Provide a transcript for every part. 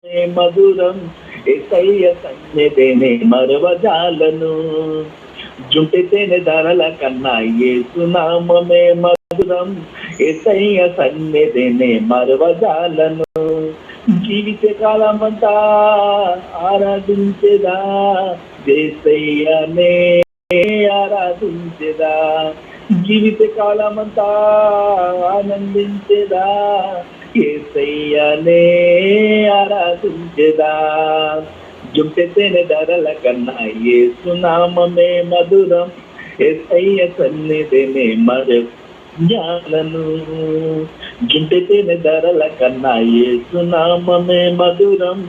మధురం ఏసయ్య సన్నిధిని మరవజాలను. జుంటి తేనె ధరల కన్నా యేసునామమే మధురం ఏసయ్య సన్నిధిని మరవజాలను. జీవిత కాలమంతా ఆరాధించెదా యేసయ్యనే ఆరాధించెదా. జీవిత కాలమంతా ఆనందించెదా యేసయ్యనే ఆరాధించెదా. జుంటె తేనె ధరల కన్నా యేసునామమే మధురం యేసయ్య సన్నిధిని మరవజాలను. జుంటె తేనె ధరల కన్నా యేసునామమే మధురం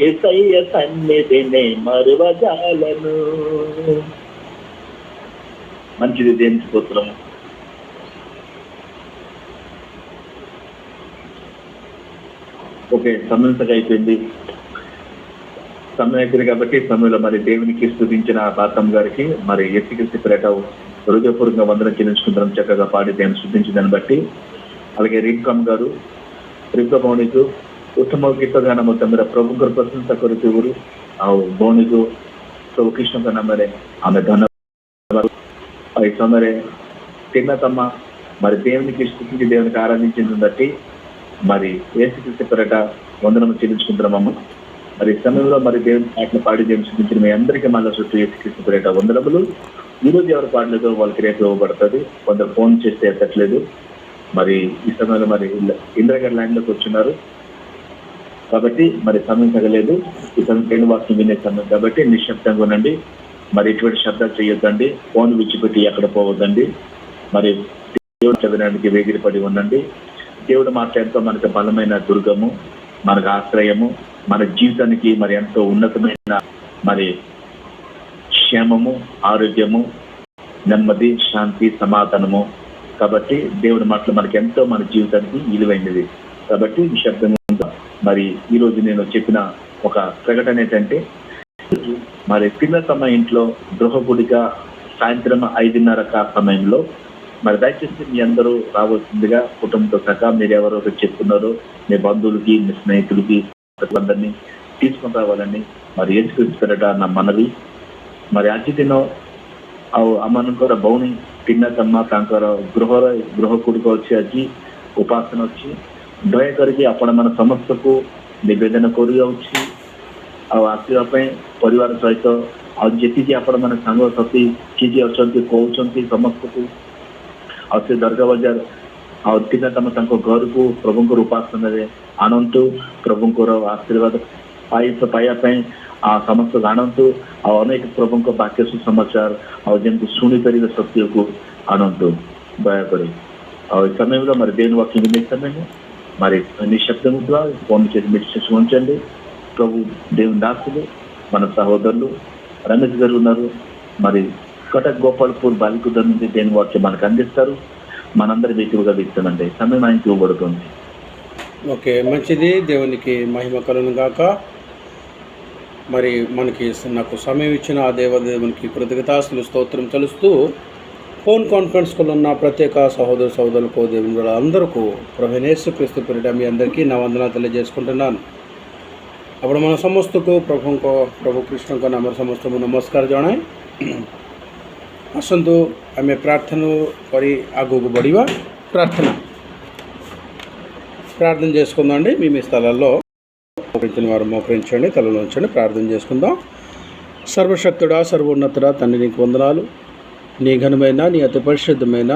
యేసయ్య సన్నిధిని మరవజాలను. మంచిది, దేవుని స్తోత్రం. ఓకే, సమయం అయిపోయింది. సమయం అయిపోయింది కాబట్టి సమయంలో మరి దేవునికి స్తుతించిన బాతం గారికి మరి ఎస్సీకృష్ణ పేరట హృదయపూర్వకంగా వందనం చెల్లించుకుంటాం. చక్కగా పాడి దేవుని స్తుతించిందని బట్టి. అలాగే రింకమ్ గారు, రింక భౌనికు ఉత్తమ గీతగానం తమిర ప్రభు ప్రశంస కొరకు భౌనికు ప్రభు కృష్ణ కన్నమరే ఆమె ధన్యవాదాలు. ఈ సమరే తిన్నతమ్మ మరి దేవునికి స్తుతించి దేవునికి ఆరాధించిందని బట్టి మరి యేసుక్రీస్తు పేరట వందనం చెల్లించుకుంటున్నామమ్మ. మరి సమయంలో మరి దేవుని పాటలు పాడి దేవుని స్తుతించిన మీ అందరికీ మళ్ళీ చుట్టూ యేసుక్రీస్తు పేరట వందనములు. ఈరోజు ఎవరు పాడలేదో వాళ్ళకి రేపు ఇవ్వబడుతుంది. కొందరు ఫోన్ చేస్తే ఎత్తట్లేదు. మరి ఈ సమయంలో మరి ఇంద్రగారి ల్యాండ్లోకి వచ్చున్నారు కాబట్టి మరి సమయం తగలేదు. ఈ సమయం దేవుని వాక్యం వినే సమయం కాబట్టి నిశ్శబ్దంగా ఉండండి. మరి ఎటువంటి శబ్దాలు చేయొద్దండి. ఫోన్ విడిచిపెట్టి ఎక్కడ పోవద్దండి. మరి దేవుడు చదవడానికి వేగిరపడి ఉండండి. దేవుడు మాట ఎంతో మనకు బలమైన దుర్గము, మనకు ఆశ్రయము, మన జీవితానికి మరి ఎంతో ఉన్నతమైన మరి క్షేమము, ఆరోగ్యము, నెమ్మది, శాంతి, సమాధానము. కాబట్టి దేవుడి మాటలు మనకి ఎంతో మన జీవితానికి విలువైనది. కాబట్టి నిశ్శబ్దంగా మరి ఈరోజు నేను చెప్పిన ఒక ప్రకటన ఏంటంటే మరి తిన్నతమ్మ ఇంట్లో గృహగుడిగా సాయంత్రం 5:30 సమయంలో మరి దయచేసి మీ అందరూ రావాల్సిందిగా కుటుంబంతో సహా మీరు ఎవరో చెప్తున్నారో మీ బంధువులకి, మీ స్నేహితులకి అందరినీ తీసుకొని రావాలని మరి యేసుక్రీస్తు నా మనవి. మరి అతిథినో అమ్మనుకోర భౌని తిన్నతమ్మ ତାଙ୍କର ଗୃହଗୁଡ଼ିକ ଅଛି ଆଜି ଉପାସନା ଅଛି। ଦୟାକରିକି ଆପଣମାନେ ସମସ୍ତଙ୍କୁ ନିବେଦନ କରୁଅଛି ଆଉ ଆସିବା ପାଇଁ ପରିବାର ସହିତ ଆଉ ଯେତିକି ଆପଣମାନେ ସାଙ୍ଗସାଥି କିଏ କିଏ ଅଛନ୍ତି କହୁଛନ୍ତି ସମସ୍ତଙ୍କୁ ଆଉ ସେ ଦର୍ଗା ବଜାର ଆଉ ତିన్నତମ୍ମ ତାଙ୍କ ଘରକୁ ପ୍ରଭୁଙ୍କର ଉପାସନାରେ ଆଣନ୍ତୁ। ପ୍ରଭୁଙ୍କର ଆଶୀର୍ବାଦ ପାଇବା ପାଇଁ ସମସ୍ତଙ୍କୁ ଆଣନ୍ତୁ ଆଉ ଅନେକ ପ୍ରଭୁଙ୍କ ବାକ୍ୟ ସୁସମାଚାର ଆଉ ଯେମିତି ଶୁଣିପାରିବେ ସତ୍ୟକୁ ଆଣନ୍ତୁ ଦୟାକରି। ଆଉ ఈ సమయంలో మరి దేవుని వాక్యం వినే సమయం మరి నిశ్శబ్దంగా ఫోన్ చేసి మెడిటేషన్ ఉంచండి। ప్రభు దేవుని దాసులు మన సహోదరులు రమేష్ గారు ఉన్నారు, మరి కటక్ గోపాల్పూర్ బాలికుదర్ నుంచి దేవుని వాక్యం మనకు అందిస్తారు। మనందరి వ్యక్తిగా ఇస్తామండి, సమయం ఆయనకి ఇవ్వబడుతుంది। ఓకే, మంచిది, దేవునికి మహిమ కలుగును గాక। మరి మనకి నాకు సమయం ఇచ్చిన ఆ దేవదేవునికి కృతజ్ఞతాస్తులు స్తోత్రం తెలుస్తూ ఫోన్ కాన్ఫరెన్స్లో ఉన్న ప్రత్యేక సహోదరులకు దేవుని అందరికీ ప్రభు యేసుక్రీస్తు పేరిట మీ అందరికీ నా వందనాలు తెలియజేసుకుంటున్నాను। ଆପଣ మన ସମସ୍ତଙ୍କୁ ପ୍ରଭୁ କୃଷ୍ଣଙ୍କ ନାମରେ ସମସ୍ତଙ୍କୁ ନମସ୍କାର ଜଣାଏ। ଆସନ୍ତୁ ଆମେ ପ୍ରାର୍ଥନା କରି ଆଗକୁ ବଢ଼ିବା। ప్రార్థన చేసుకుందామండి। మీ స్థలాల్లో మోకరించిన వారు మోకరించండి, తలలో ఉంచండి, ప్రార్థన చేసుకుందాం। సర్వశక్తుడా, సర్వోన్నతుడా తండ్రి, నీకు వందనాలు। నీ ఘనమైన, నీ అతి పరిశుద్ధమైన,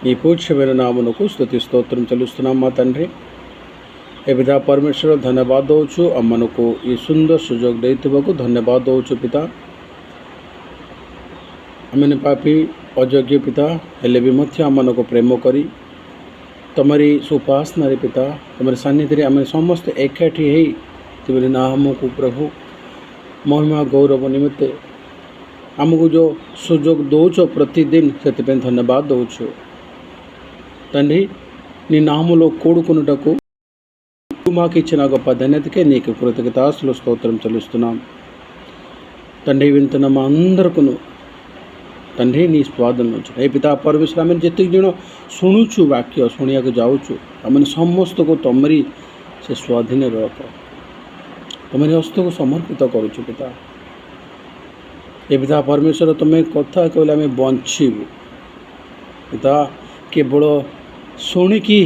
నీ పూజ్యమైన నామమునకు స్తుతి స్తోత్రం చెల్లిస్తున్నాం మా తండ్రి। ए पिता परमेश्वर धन्यवाद दौचु अम्मन को ये सुंदर सुजोग देइथिबाकु धन्यवाद दौचु पिता। आमने पापी अयोग्य पिता हेले भी मध्य अम्मन को प्रेम करी तमरी सुपासना रे पिता तमरी सान्निध्य आम समस्त एकाठी है तुम्हारे नाम को प्रभु महिमा गौरव निमित्त आमको जो सुजोग दौच प्रतिदिन से धन्यवाद दौचु तंड्री नी नामलो కూడుకొనుటకు మాకు ఇచ్చిన గొప్ప ధన్యతకే నీకు కృతజ్ఞతాస్తులు స్తోత్రం చెల్లిస్తున్నాం తండ్రి। వింటున్న మా అందరికీ తండ్రి నీ స్వాధీనం ఉంచు। ఏ పితా परमेश्वर आम जितक जन शुणुचु वाक्य शुणिया जाऊँ आम समस्त को तमरी से स्वाधीन रख ତୁମରି ହସ୍ତକୁ ସମର୍ପିତ କରୁଛୁ ପିତା। ଏ ପିତା ପରମେଶ୍ୱର, ତୁମେ କଥା କହିଲେ ଆମେ ବଞ୍ଚିବୁ ପିତା। କେବଳ ଶୁଣିକି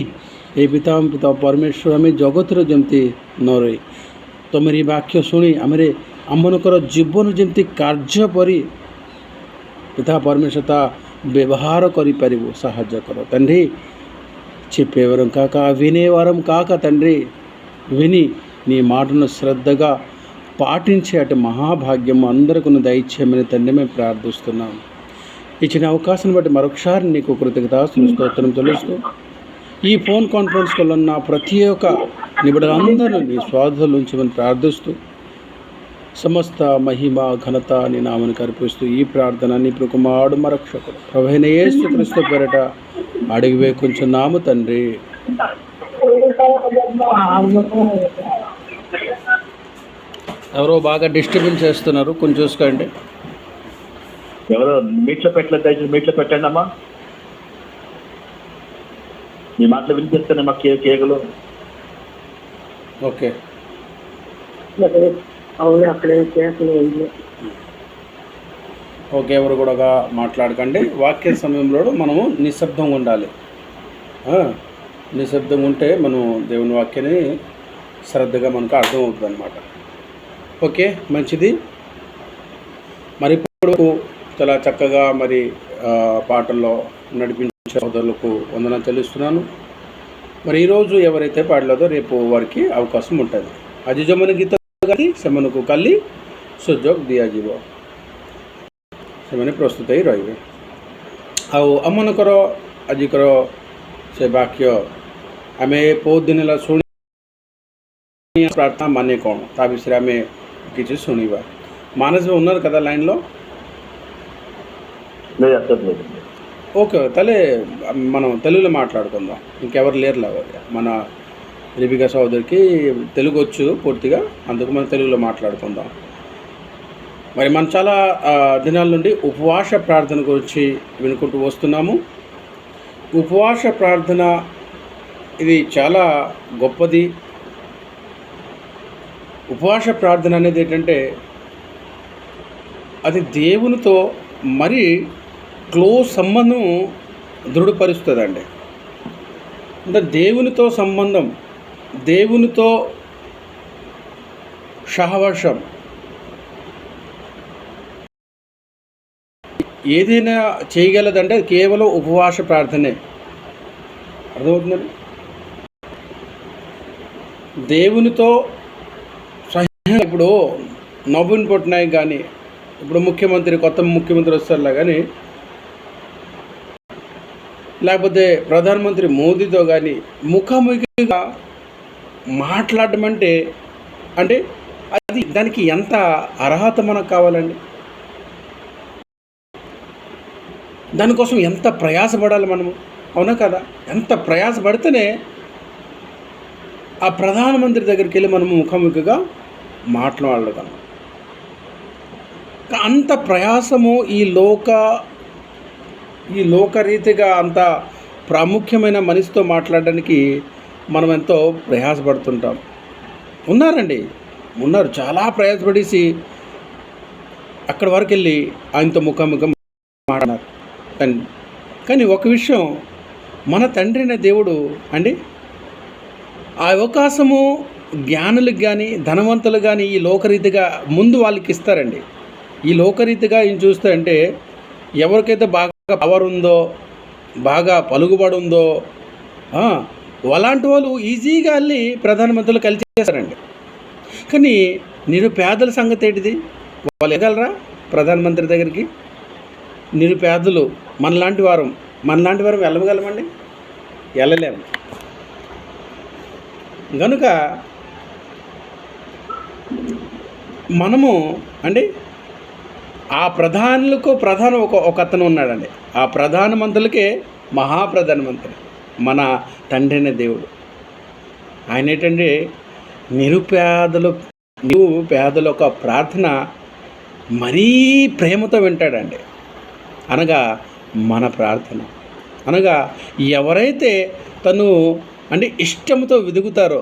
ଏ ପିତା ପରମେଶ୍ୱର ଆମେ ଜଗତର ଯେମିତି ନ ରହି ତୁମରି ବାକ୍ୟ ଶୁଣି ଆମମାନଙ୍କର ଜୀବନ ଯେମିତି କାର୍ଯ୍ୟ ପରି పితా పరమేశ్వర వ్యవహార పరిపరివు సహాయకర తండ్రి. చెప్పేవారం కాక వినేవారం కాక తండ్రి, విని నీ మాటను శ్రద్ధగా పాటించే అటు మహాభాగ్యం అందరికీ దయచేయమని తండ్రి మేము ప్రార్థిస్తున్నాం. ఇచ్చిన అవకాశం బట్టి మరొకసారి నీకు కృతజ్ఞతాస్తులు స్తోత్రం తెలుస్తూ ఈ ఫోన్ కాన్ఫరెన్స్ కాల్లో ఉన్న ప్రతి ఒక్క నిబిడలందరూ నీ స్వాధుల నుంచి మనం ప్రార్థిస్తూ సమస్త మహిమ ఘనత నీ నామనికి అర్పిస్తూ ఈ ప్రార్థన నీ కుమారుడు మరక్షకుడు ప్రభువైన యేసు క్రీస్తు పేరట అడిగి వేకుంటున్నాము తండ్రి. ఎవరో బాగా డిస్టర్బెన్స్ చేస్తున్నారు, కొంచెం చూసుకోండి. ఎవరో మీట్లో పెట్టలేదు, దయచేసి మీట్లో పెట్టండి అమ్మా. మీ మాటలు వినిపిస్తాను మా కేకలు. ఓకే, అవును అక్కడే చేసిన ఓకే. ఎవరు కూడా మాట్లాడకండి. వాక్య సమయంలో మనము నిశ్శబ్దంగా ఉండాలి. నిశ్శబ్దంగా ఉంటే మనం దేవుని వాక్యాన్ని శ్రద్ధగా మనకు అర్థమవుతుంది అన్నమాట. ఓకే, మంచిది. మరి ఇప్పుడు చాలా చక్కగా మరి పాటల్లో నడిపించే సోదరులకు వందన తెలుస్తున్నాను. మరి ఈరోజు ఎవరైతే పాడలేదో రేపు వారికి అవకాశం ఉంటుంది. ଆଜି ଯେଉଁମାନେ ଗୀତ ଗାଆନ୍ତି ସେମାନଙ୍କୁ କାଲି ସୁଯୋଗ ଦିଆଯିବ, ସେମାନେ ପ୍ରସ୍ତୁତ ହେଇ ରହିବେ. ଆଉ ଆମମାନଙ୍କର ଆଜିଙ୍କର ସେ ବାକ୍ୟ ଆମେ ବହୁତ ଦିନ ହେଲା ଶୁଣି ପ୍ରାର୍ଥନା ମାନେ କ'ଣ ତା ବିଷୟରେ ଆମେ କିଛି ଶୁଣିବା. మానస్ ఉన్నారు కదా లైన్లో? ఓకే, తలే మనం తెలుగులో మాట్లాడుకుందాం. ఇంకెవరు లేరులా మన రిబికా సోదరికి తెలుగు వచ్చు పూర్తిగా, అందుకు మనం తెలుగులో మాట్లాడుకుందాం. మరి మనం చాలా దినాల నుండి ఉపవాస ప్రార్థన గురించి వినుకుంటూ వస్తున్నాము. ఉపవాస ప్రార్థన ఇది చాలా గొప్పది. ఉపవాస ప్రార్థన అనేది ఏంటంటే అది దేవునితో మరీ క్లోజ్ సంబంధం దృఢపరుస్తుందండి. అంటే దేవునితో సంబంధం, దేవునితో సహవాసం ఏదైనా చేయగలదంటే కేవలం ఉపవాస ప్రార్థనే. అర్థమవుతుందండి? దేవునితో ఇప్పుడు నవీన్ పట్నాయక్ కానీ, ఇప్పుడు కొత్త ముఖ్యమంత్రి వస్తారులా కానీ, లేకపోతే ప్రధానమంత్రి మోదీతో కానీ ముఖాముఖిగా మాట్లాడడం అంటే అది దానికి ఎంత అర్హత మనకు కావాలండి? దానికోసం ఎంత ప్రయాసపడాలి మనము, అవునా కదా? ఎంత ప్రయాసపడితేనే ఆ ప్రధానమంత్రి దగ్గరికి వెళ్ళి మనము ముఖాముఖిగా మాట్లాడగలం. అంత ప్రయాసము ఈ లోకరీతిగా అంత ప్రాముఖ్యమైన మనిషితో మాట్లాడడానికి మనం ఎంతో ప్రయాసపడుతుంటాం. ఉన్నారు చాలా ప్రయాసపడేసి అక్కడి వరకు వెళ్ళి ఆయనతో ముఖాముఖం మాట్లాడారు. కానీ ఒక విషయం, మన తండ్రి అనే దేవుడు అండి ఆ అవకాశము జ్ఞానులకు కానీ ధనవంతులు కానీ ఈ లోకరీతిగా ముందు వాళ్ళకి ఇస్తారండి. ఈ లోకరీతిగా ఏం చూస్తారంటే ఎవరికైతే బాగా పవర్ ఉందో, బాగా పలుకుబడి ఉందో అలాంటి వాళ్ళు ఈజీగా వెళ్ళి ప్రధానమంత్రులు కలిసి చేస్తారండి. కానీ నిరుపేదల సంగతి ఏంటిది? వాళ్ళు వెళ్ళగలరా ప్రధానమంత్రి దగ్గరికి? నిరుపేదలు మనలాంటి వారం వెళ్ళగలమండి? వెళ్ళలేము. కనుక మనము ఆ ప్రధానులకు ఒక అతను ఉన్నాడండి. ఆ ప్రధానమంత్రులకే మహాప్రధానమంత్రి మన తండ్రి అనే దేవుడు. ఆయన ఏంటంటే నిరుపేదల ఒక ప్రార్థన మరీ ప్రేమతో వింటాడండి. అనగా మన ప్రార్థన ఎవరైతే తను ఇష్టంతో వెదుగుతారో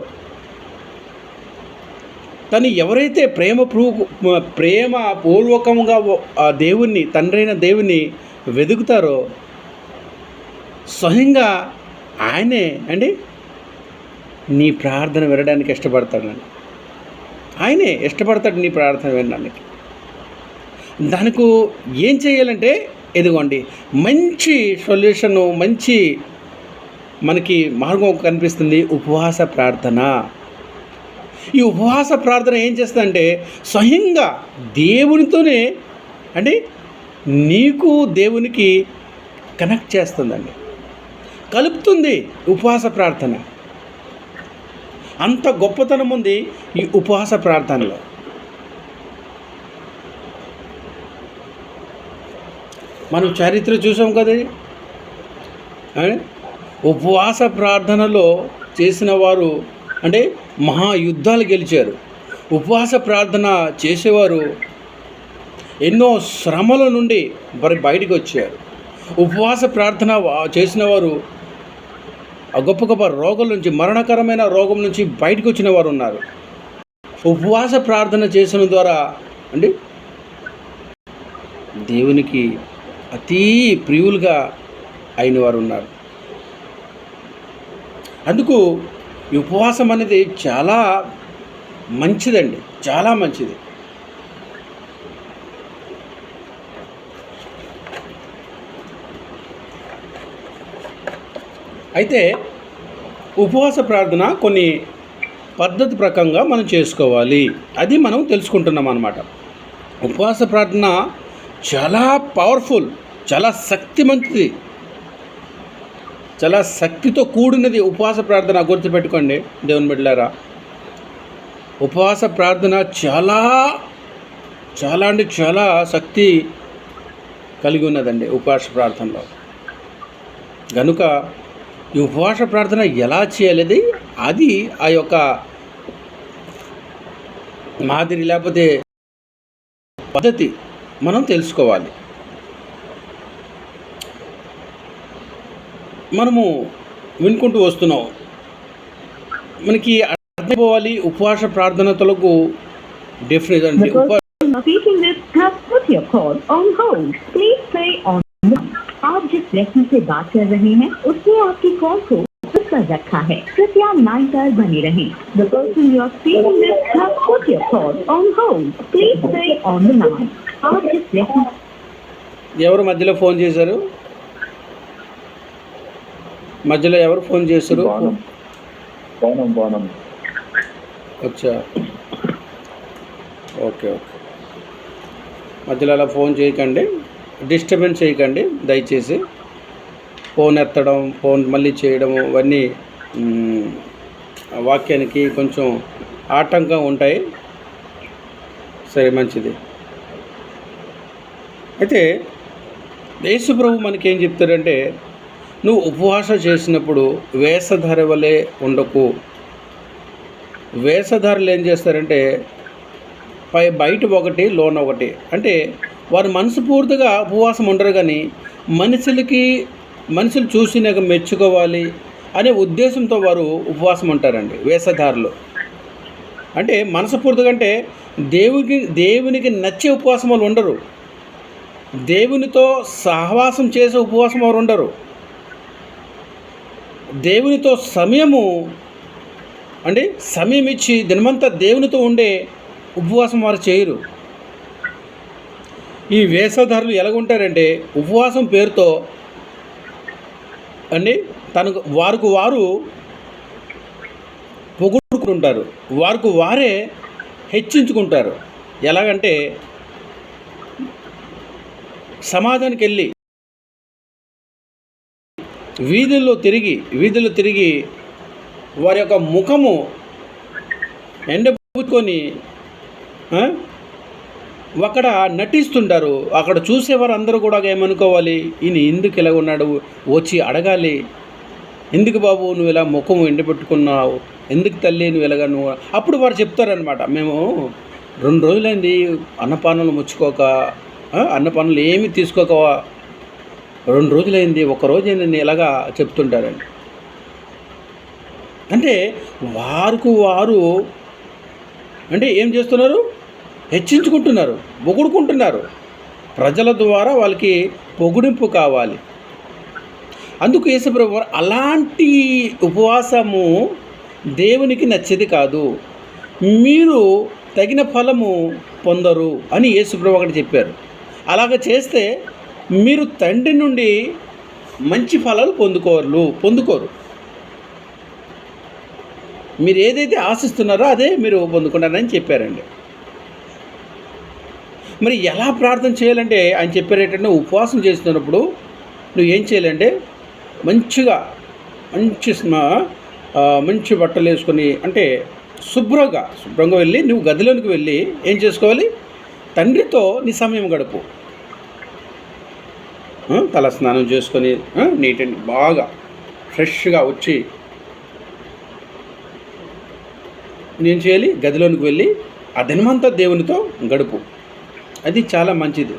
తను ఎవరైతే ప్రేమపూర్వకంగా ఆ దేవుణ్ణి, తండ్రి అయిన దేవుని వెతుకుతారో స్వయంగా ఆయనే అండి నీ ప్రార్థన వినడానికి ఇష్టపడతాడండి. ఆయనే ఇష్టపడతాడు నీ ప్రార్థన వినడానికి. దానికి ఏం చేయాలంటే ఇదిగోండి, మంచి సొల్యూషను, మంచి మనకి మార్గం కనిపిస్తుంది, ఉపవాస ప్రార్థన. ఈ ఉపవాస ప్రార్థన ఏం చేస్తుందంటే స్వయంగా దేవునితోనే అంటే నీకు దేవునికి కనెక్ట్ చేస్తుందండి, కలుపుతుంది ఉపవాస ప్రార్థన. అంత గొప్పతనం ఉంది ఈ ఉపవాస ప్రార్థనలో. మనం చరిత్ర చూసాం కదా, ఉపవాస ప్రార్థనలో చేసిన వారు అంటే మహాయుద్ధాలు గెలిచారు. ఉపవాస ప్రార్థన చేసేవారు ఎన్నో శ్రమల నుండి బయటికి వచ్చారు. ఉపవాస ప్రార్థన చేసిన వారు గొప్ప గొప్ప రోగం నుంచి, మరణకరమైన రోగం నుంచి బయటకు వచ్చిన వారు ఉన్నారు. ఉపవాస ప్రార్థన చేసిన ద్వారా అంటే దేవునికి అతి ప్రియులుగా అయిన వారు ఉన్నారు. అందుకు ఈ ఉపవాసం అనేది చాలా మంచిదండి, చాలా మంచిది. అయితే ఉపవాస ప్రార్థన కొన్ని పద్ధతి ప్రకంగా మనం చేసుకోవాలి, అది మనం తెలుసుకుంటున్నాం అన్నమాట. ఉపవాస ప్రార్థన చాలా పవర్ఫుల్, చాలా శక్తిమంతుది, చాలా శక్తితో కూడినది ఉపవాస ప్రార్థన. గుర్తుపెట్టుకోండి దేవుని బిడ్డలారా, ఉపవాస ప్రార్థన చాలా చాలా అంటే చాలా శక్తి కలిగి ఉన్నదండి ఉపవాస ప్రార్థనలో. కనుక ఈ ఉపవాస ప్రార్థన ఎలా చేయాలి, అది ఆ యొక్క మాదిరి లేకపోతే పద్ధతి మనం తెలుసుకోవాలి. మనము వినుకుంటూ వస్తున్నాం, మనకి అర్థమైపోవాలి ఉపవాస ప్రార్థనలకు డెఫినేషన్. आप जिस व्यक्ति से बात कर रहे हैं उसने आपकी कॉल को कर रखा है, कृपया लाइन पर बने रहें. The person you are speaking with has put your call on hold. Please stay on the line. आप जिस व्यक्ति ఎవరు మధ్యలో ఫోన్ చేశారు? మధ్యలో ఎవరు ఫోన్ చేశారు? అచ్చా, ఓకే ఓకే. మధ్యలో అలా ఫోన్ చేయకండి, డిస్టర్బెన్స్ చేయకండి దయచేసి. ఫోన్ ఎత్తడం, ఫోన్ మళ్ళీ చేయడము ఇవన్నీ వాక్యానికి కొంచెం ఆటంకం ఉంటాయి. సరే, మంచిది. అయితే యేసు ప్రభు మనకేం చెప్తారంటే, నువ్వు ఉపవాస చేసినప్పుడు వేషధార వలె ఉండకు. వేషధారులు ఏం చేస్తారంటే బయట ఒకటి లోన ఒకటి, అంటే వారు మనసు పూర్తిగా ఉపవాసం ఉండరు, కానీ మనుషులు చూసి నాకు మెచ్చుకోవాలి అనే ఉద్దేశంతో వారు ఉపవాసం ఉంటారండి వేషధారులు. అంటే మనస్ఫూర్తిగా అంటే దేవునికి నచ్చే ఉపవాసం వాళ్ళు ఉండరు, దేవునితో సహవాసం చేసే ఉపవాసం వారు ఉండరు, దేవునితో సమయం ఇచ్చి దినమంతా దేవునితో ఉండే ఉపవాసం వారు చేయరు. ఈ వేషధారులు ఎలాగుంటారంటే ఉపవాసం పేరుతో వారికి వారు పొగుడుకుంటారు, వారికి వారే హెచ్చించుకుంటారు. ఎలాగంటే సమాజానికి వెళ్ళి వీధుల్లో తిరిగి వారి యొక్క ముఖము ఎండబుచ్చుకొని అక్కడ నటిస్తుంటారు. అక్కడ చూసేవారు అందరూ కూడా ఏమనుకోవాలి, ఈయన ఎందుకు ఇలా ఉన్నాడు, వచ్చి అడగాలి, ఎందుకు బాబు నువ్వు ఇలా ముఖము ఎండబెట్టుకున్నావు, ఎందుకు తల్లి నువ్వు ఇలాగా నువ్వు. అప్పుడు వారు చెప్తారనమాట, మేము 2 రోజులైంది అన్నపానాలు ముచ్చుకోక, అన్నపానాలు ఏమీ తీసుకోక 2 రోజులైంది, 1 రోజైందని ఇలాగా చెప్తుంటారండి. అంటే వారు అంటే ఏం చేస్తున్నారు? హెచ్చించుకుంటున్నారు, పొగుడుకుంటున్నారు. ప్రజల ద్వారా వాళ్ళకి పొగుడింపు కావాలి. అందుకు యేసుప్రభు వారు అలాంటి ఉపవాసము దేవునికి నచ్చేది కాదు, మీరు తగిన ఫలము పొందరు అని యేసుప్రభు ఒకటి చెప్పారు. అలాగ చేస్తే మీరు తండ్రి నుండి మంచి ఫలాలు పొందుకోరు. మీరు ఏదైతే ఆశిస్తున్నారో అదే మీరు పొందుకుంటారని చెప్పారండి. మరి ఎలా ప్రార్థన చేయాలంటే ఆయన చెప్పారు ఏంటంటే, ఉపవాసం చేస్తున్నప్పుడు నువ్వు ఏం చేయాలంటే మంచిగా మంచి బట్టలు వేసుకొని, అంటే శుభ్రంగా వెళ్ళి నువ్వు గదిలోనికి వెళ్ళి ఏం చేసుకోవాలి? తండ్రితో నీ సమయం గడుపు. తల స్నానం చేసుకొని నీట్ అండ్ బాగా ఫ్రెష్గా వచ్చి నేను చేయాలి, గదిలోనికి వెళ్ళి ఆ దినమంతా దేవునితో గడుపు. అది చాలా మంచిది.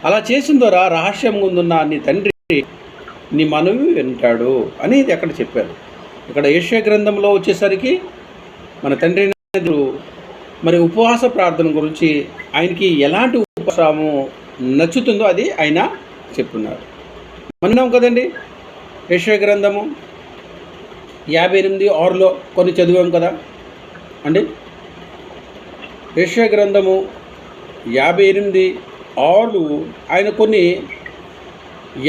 అలా చేసిన ద్వారా రహస్యం ముందున్న నీ తండ్రి నీ మనవి వింటాడు అనేది అక్కడ చెప్పారు. ఇక్కడ యెషయా గ్రంథంలో వచ్చేసరికి మన తండ్రి మరి ఉపవాస ప్రార్థన గురించి ఆయనకి ఎలాంటి ఉపవాసము నచ్చుతుందో అది ఆయన చెప్తున్నారు. విన్నాం కదండి, యెషయా గ్రంథము 58:6 కొన్ని చదివాం కదా అండి. యెషయా గ్రంథము 58:6 ఆయన కొన్ని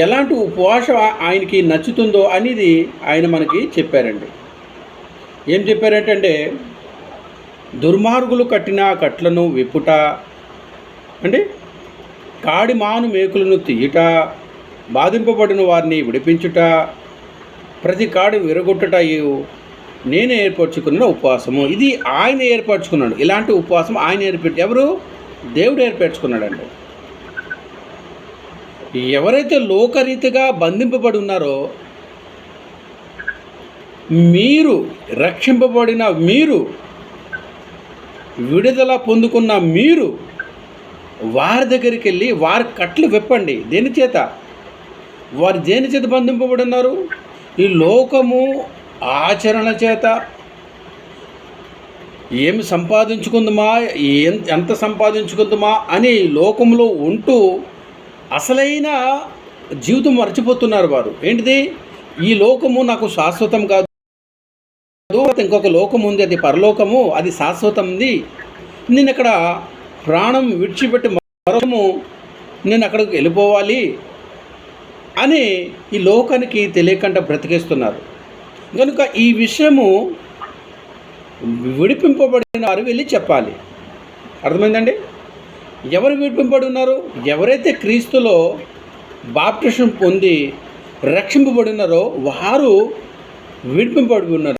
ఎలాంటి ఉపవాసం ఆయనకి నచ్చుతుందో అనేది ఆయన మనకి చెప్పారండి. ఏం చెప్పారంటే, దుర్మార్గులు కట్టిన కట్లను విప్పుట, అంటే కాడి మాను మేకులను తీయుట, బాధింపబడిన వారిని విడిపించుట, ప్రతి కాడి విరగొట్టుటయు నేనే ఏర్పరచుకున్న ఉపవాసము. ఇది ఆయన ఏర్పరచుకున్నాడు. ఇలాంటి ఉపవాసం ఆయన ఎవరు? దేవుడు ఏర్పరచుకున్నాడండి. ఎవరైతే లోకరీతిగా బంధింపబడి ఉన్నారో, మీరు రక్షింపబడిన మీరు, విడుదల పొందుకున్న మీరు వారి దగ్గరికి వెళ్ళి వారి కట్లు విప్పండి. దేని చేత? వారు దేని చేత బంధింపబడి ఉన్నారు? ఈ లోకము ఆచరణ చేత. ఏమి సంపాదించుకుందామా, ఎంత సంపాదించుకుందామా అని లోకంలో ఉంటూ అసలైన జీవితం మర్చిపోతున్నారు వారు. ఏంటిది? ఈ లోకము నాకు శాశ్వతం కాదు, ఇంకొక లోకం ఉంది, అది పరలోకము, అది శాశ్వతంది. నేను అక్కడ ప్రాణం విడిచిపెట్టి మరొకము నేను అక్కడికి వెళ్ళిపోవాలి అని ఈ లోకానికి తెలియకుండా బ్రతికేస్తున్నారు. కనుక ఈ విషయము విడిపింపబడిన వారు వెళ్ళి చెప్పాలి. అర్థమైందండి? ఎవరు విడిపింపబడి ఉన్నారు? ఎవరైతే క్రీస్తులో బాప్టిజం పొంది రక్షింపబడి ఉన్నారో వారు విడిపింపబడి ఉన్నారు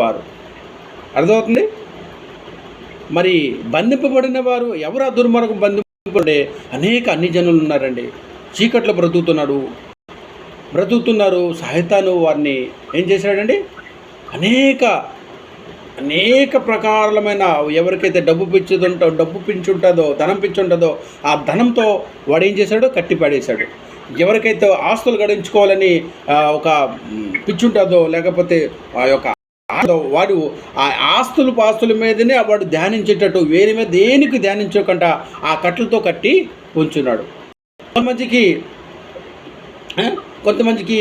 వారు. అర్థమవుతుంది? మరి బంధింపబడిన వారు ఎవరు? ఆ దుర్మార్గం బంధింపబడే అనేక అన్ని జనులు ఉన్నారండి. చీకట్లో బ్రతుకుతున్నారు. సైతాను వారిని ఏం చేశాడండి? అనేక ప్రకారమైన ఎవరికైతే డబ్బు పించుంటుందో, ధనం పించుంటుందో ఆ ధనంతో వాడు ఏం చేశాడు? కట్టి పడేశాడు. ఎవరికైతే ఆస్తులు గడించుకోవాలని ఒక పిచ్చుంటుందో, లేకపోతే ఆ యొక్క వాడు ఆ పాస్తుల మీదనే వాడు ధ్యానించేటట్టు వేరే మీద దేనికి ధ్యానించకుండా ఆ కట్లతో కట్టి ఉంచున్నాడు. కొంతమందికి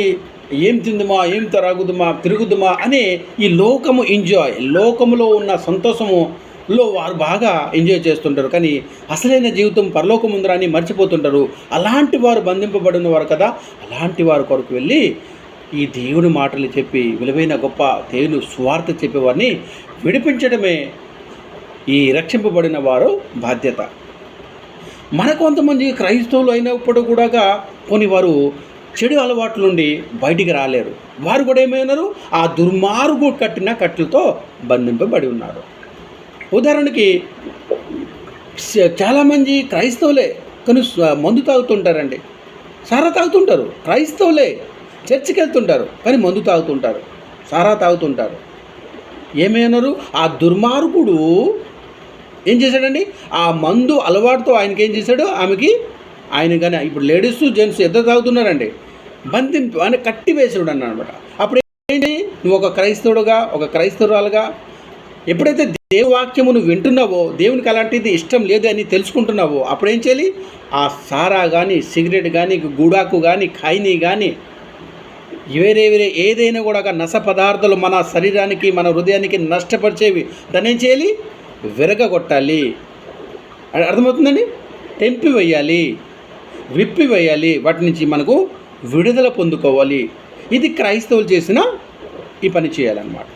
ఏం తిందుమా, ఏం త్రాగుదుమా, తిరుగుదుమా అనే ఈ లోకములో ఉన్న సంతోషములో వారు బాగా ఎంజాయ్ చేస్తుంటారు. కానీ అసలైన జీవితం పరలోకం ఉందని మర్చిపోతుంటారు. అలాంటి వారు బంధింపబడిన వారు కదా, అలాంటి వారి కొరకు వెళ్ళి ఈ దేవుని మాటలు చెప్పి విలువైన గొప్ప దేవుని సువార్త చెప్పేవారిని విడిపించడమే ఈ రక్షింపబడిన వారు బాధ్యత. మన కొంతమంది క్రైస్తవులు అయినప్పుడు కూడా కొన్ని వారు చెడు అలవాట్ల నుండి బయటికి రాలేరు. వారు కూడా ఏమైనారు? ఆ దుర్మార్గు కట్టిన కట్లతో బంధింపబడి ఉన్నారు. ఉదాహరణకి చాలామంది క్రైస్తవులే కానీ మందు తాగుతుంటారండి, సారా తాగుతుంటారు. క్రైస్తవులే చర్చికి వెళ్తుంటారు కానీ మందు తాగుతుంటారు, సారా తాగుతుంటారు. ఏమైనారు? ఆ దుర్మార్గుడు ఏం చేశాడండి? ఆ మందు అలవాటుతో ఆయనకి ఏం చేశాడు? ఆయన కానీ ఇప్పుడు లేడీస్ జెంట్స్ ఇద్దరు తాగుతున్నారండి, బంధింపు అని కట్టి వేసాడు అన్నమాట. అప్పుడు ఏంటి? నువ్వు ఒక క్రైస్తవుడుగా, ఒక క్రైస్తవురాలుగా ఎప్పుడైతే దేవుని వాక్యము నువ్వు వింటున్నావో, దేవునికి అలాంటిది ఇష్టం లేదు అని తెలుసుకుంటున్నావో, అప్పుడేం చేయాలి? ఆ సారా కానీ, సిగరెట్ కానీ, గుడాకు కానీ, ఖైనీ కానీ, వేరే ఏదైనా కూడా నశ పదార్థాలు మన శరీరానికి, మన హృదయానికి నష్టపరిచేవి, దాన్ని ఏం చేయాలి? విరగగొట్టాలి. అర్థమవుతుందండి? తెంపివేయాలి, విప్పివేయాలి, వాటి నుంచి మనకు విడుదల పొందుకోవాలి. ఇది క్రైస్తవులు చేసిన ఈ పని చేయాలన్నమాట.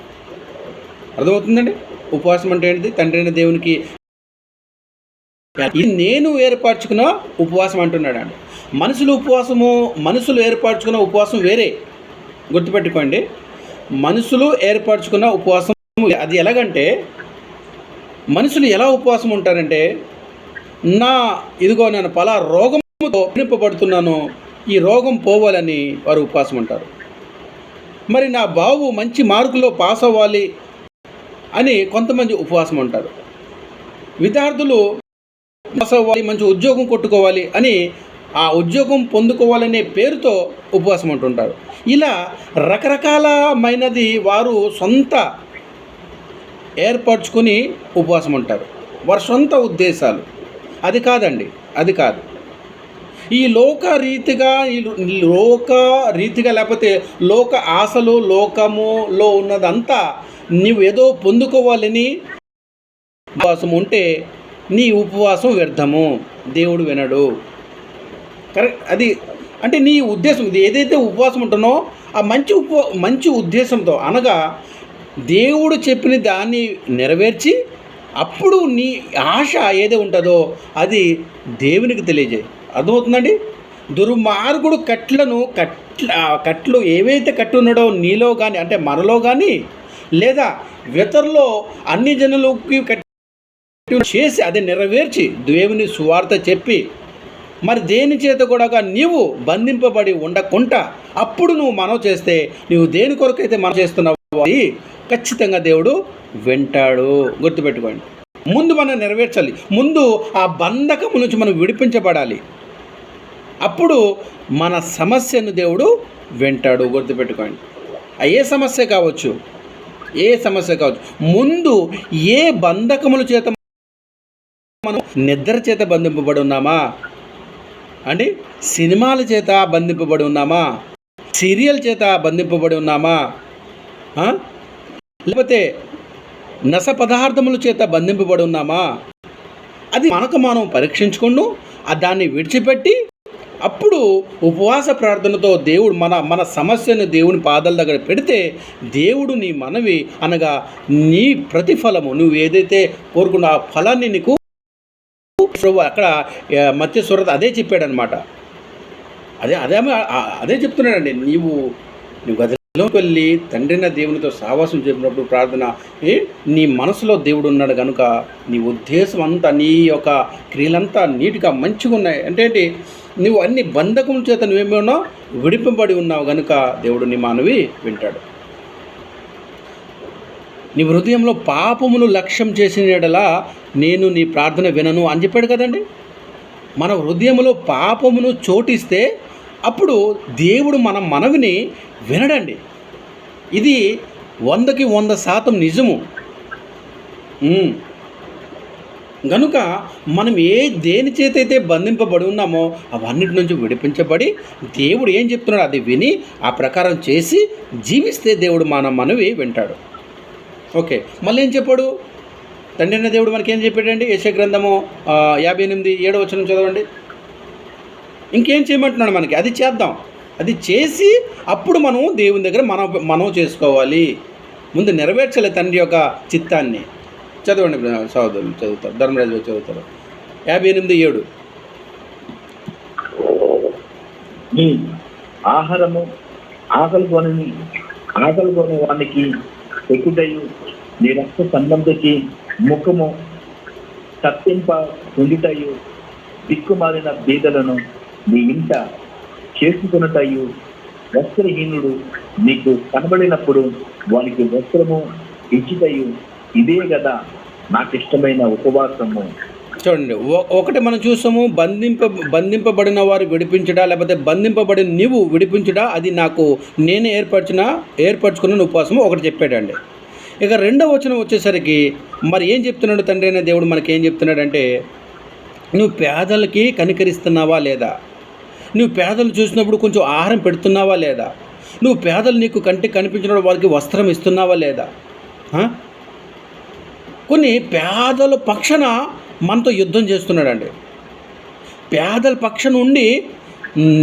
అర్థమవుతుందండి? ఉపవాసం అంటే ఏంటిది? తండ్రి అయిన దేవునికి ఇది నేను ఏర్పరచుకున్న ఉపవాసం అంటున్నాడు అండి. మనుషులు ఏర్పరచుకున్న ఉపవాసం వేరే, గుర్తుపెట్టుకోండి. మనుషులు ఏర్పరచుకున్న ఉపవాసం అది ఎలాగంటే, మనుషులు ఎలా ఉపవాసం ఉంటారంటే, నేను పలా రోగంతో పీడింపబడుతున్నాను, ఈ రోగం పోవాలని వారు ఉపవాసం ఉంటారు. మరి నా బాబు మంచి మార్కుల్లో పాస్ అవ్వాలి అని కొంతమంది ఉపవాసం ఉంటారు. విద్యార్థులు పాస్ అవ్వాలి, మంచి ఉద్యోగం కొట్టుకోవాలి అని ఆ ఉద్యోగం పొందుకోవాలనే పేరుతో ఉపవాసం ఉంటుంటారు. ఇలా రకరకాలమైనది వారు సొంత ఏర్పరచుకుని ఉపవాసం ఉంటారు, వారి సొంత ఉద్దేశాలు. అది కాదండి, అది కాదు. ఈ లోక రీతిగా లేకపోతే లోక ఆశలు, లోకములో ఉన్నదంతా నీవు ఏదో పొందుకోవాలని ఉపవాసం ఉంటే నీ ఉపవాసం వ్యర్థము, దేవుడు వినడు. కరెక్ట్? అది అంటే నీ ఉద్దేశం, ఇది ఏదైతే ఉపవాసం ఉంటున్నో ఆ మంచి ఉద్దేశంతో, అనగా దేవుడు చెప్పిన దాన్ని నెరవేర్చి అప్పుడు నీ ఆశ ఏదో ఉంటుందో అది దేవునికి తెలియజేయి. అర్థమవుతుందండి? దుర్మార్గుడు కట్లు ఏవైతే కట్టు ఉన్నాడో నీలో కానీ, అంటే మనలో కానీ, లేదా ఇతరులో అన్ని జనులకి కట్టి చేసి అది నెరవేర్చి దేవుని సువార్త చెప్పి మరి దేని చేత కూడా నీవు బంధింపబడి ఉండకుండా అప్పుడు నువ్వు మనవి చేస్తే, నువ్వు దేని కొరకైతే మనం చేస్తున్నావు అది ఖచ్చితంగా దేవుడు వింటాడు. గుర్తుపెట్టుకోండి. ముందు మనం నెరవేర్చాలి, ముందు ఆ బంధకము నుంచి మనం విడిపించబడాలి, అప్పుడు మన సమస్యను దేవుడు వింటాడు. గుర్తుపెట్టుకోండి. ఏ సమస్య కావచ్చు, ముందు ఏ బంధకముల చేత మనం నిద్ర చేత బంధింపబడి ఉన్నామా అండి, సినిమాల చేత బంధింపబడి ఉన్నామా, సీరియల్ చేత బంధింపబడి ఉన్నామా, లేకపోతే నశ పదార్థముల చేత బంధింపబడి ఉన్నామా, అది మనకు మనం పరీక్షించుకుంటూ దాన్ని విడిచిపెట్టి అప్పుడు ఉపవాస ప్రార్థనతో దేవుడు మన సమస్యను దేవుని పాదాల దగ్గర పెడితే దేవుడు నీ మనవి అనగా నీ ప్రతిఫలము, నువ్వు ఏదైతే కోరుకున్న ఆ ఫలాన్ని నీకు అక్కడ మత్స్య సురత అదే చెప్పాడనమాట. అదే చెప్తున్నాడండి. నీవు గదిలోకి వెళ్ళి తండ్రిన దేవునితో సావాసం చెప్పినప్పుడు ప్రార్థన, నీ మనసులో దేవుడు ఉన్నాడు కనుక నీ ఉద్దేశం అంతా, నీ యొక్క క్రియలంతా నీట్గా మంచిగా ఉన్నాయి. అంటే నువ్వు అన్ని బంధకముల చేత నువ్వేమో విడిపింపబడి ఉన్నావు కనుక దేవుడు నీ మనవి వింటాడు. నీ హృదయంలో పాపమును లక్ష్యం చేసిన యెడల నేను నీ ప్రార్థన వినను అని చెప్పాడు కదండి. మన హృదయంలో పాపమును చోటిస్తే అప్పుడు దేవుడు మన మనవిని వినడండి. ఇది 100కి 100% నిజము. కనుక మనం దేని చేతైతే బంధింపబడి ఉన్నామో అవన్నిటి నుంచి విడిపించబడి దేవుడు ఏం చెప్తున్నాడో అది విని ఆ ప్రకారం చేసి జీవిస్తే దేవుడు మన మనవి వింటాడు. ఓకే, మళ్ళీ ఏం చెప్పాడు తండ్రి అయిన దేవుడు మనకేం చెప్పాడండి? యెషయా గ్రంథము 58:7 చదవండి. ఇంకేం చేయమంటున్నాడు మనకి? అది చేద్దాం, అది చేసి అప్పుడు మనం దేవుని దగ్గర మనం చేసుకోవాలి. ముందు నెరవేర్చాలి తండ్రి యొక్క చిత్తాన్ని. చదవండి సహోదరులు, చదువుతారు, ధర్మరాజు చదువుతారు. 58:7. నీ ఆహారము ఆకలిగొని వానికి ఎక్కుటయు, నీ రక్త సంబంధికి ముఖము తప్పింప పొందుటయు, దిక్కుమాలిన బీదలను నీ ఇంట చేసుకున్నటయు, వస్త్రహీనుడు నీకు కనబడినప్పుడు వానికి వస్త్రము ఇచ్చుటయు, ఇదే కదా నాకు ఇష్టమైన ఉపవాసము. చూడండి, ఒకటి మనం చూసాము, బంధింపబడిన వారు విడిపించడా, లేకపోతే బంధింపబడిన నీవు విడిపించడా, అది నాకు నేనే ఏర్పరచుకున్న ఉపవాసము ఒకటి చెప్పాడండి. ఇక 2వ వచనం వచ్చేసరికి మరి ఏం చెప్తున్నాడు తండ్రి అయిన దేవుడు మనకి ఏం చెప్తున్నాడంటే, నువ్వు పేదలకి కనికరిస్తున్నావా లేదా? నువ్వు పేదలు చూసినప్పుడు కొంచెం ఆహారం పెడుతున్నావా లేదా? నువ్వు పేదలు నీకు కంటికి కనిపించినప్పుడు వారికి వస్త్రం ఇస్తున్నావా లేదా? కొన్ని పేదల పక్షాన మనతో యుద్ధం చేస్తున్నాడండి. పేదల పక్షాన ఉండి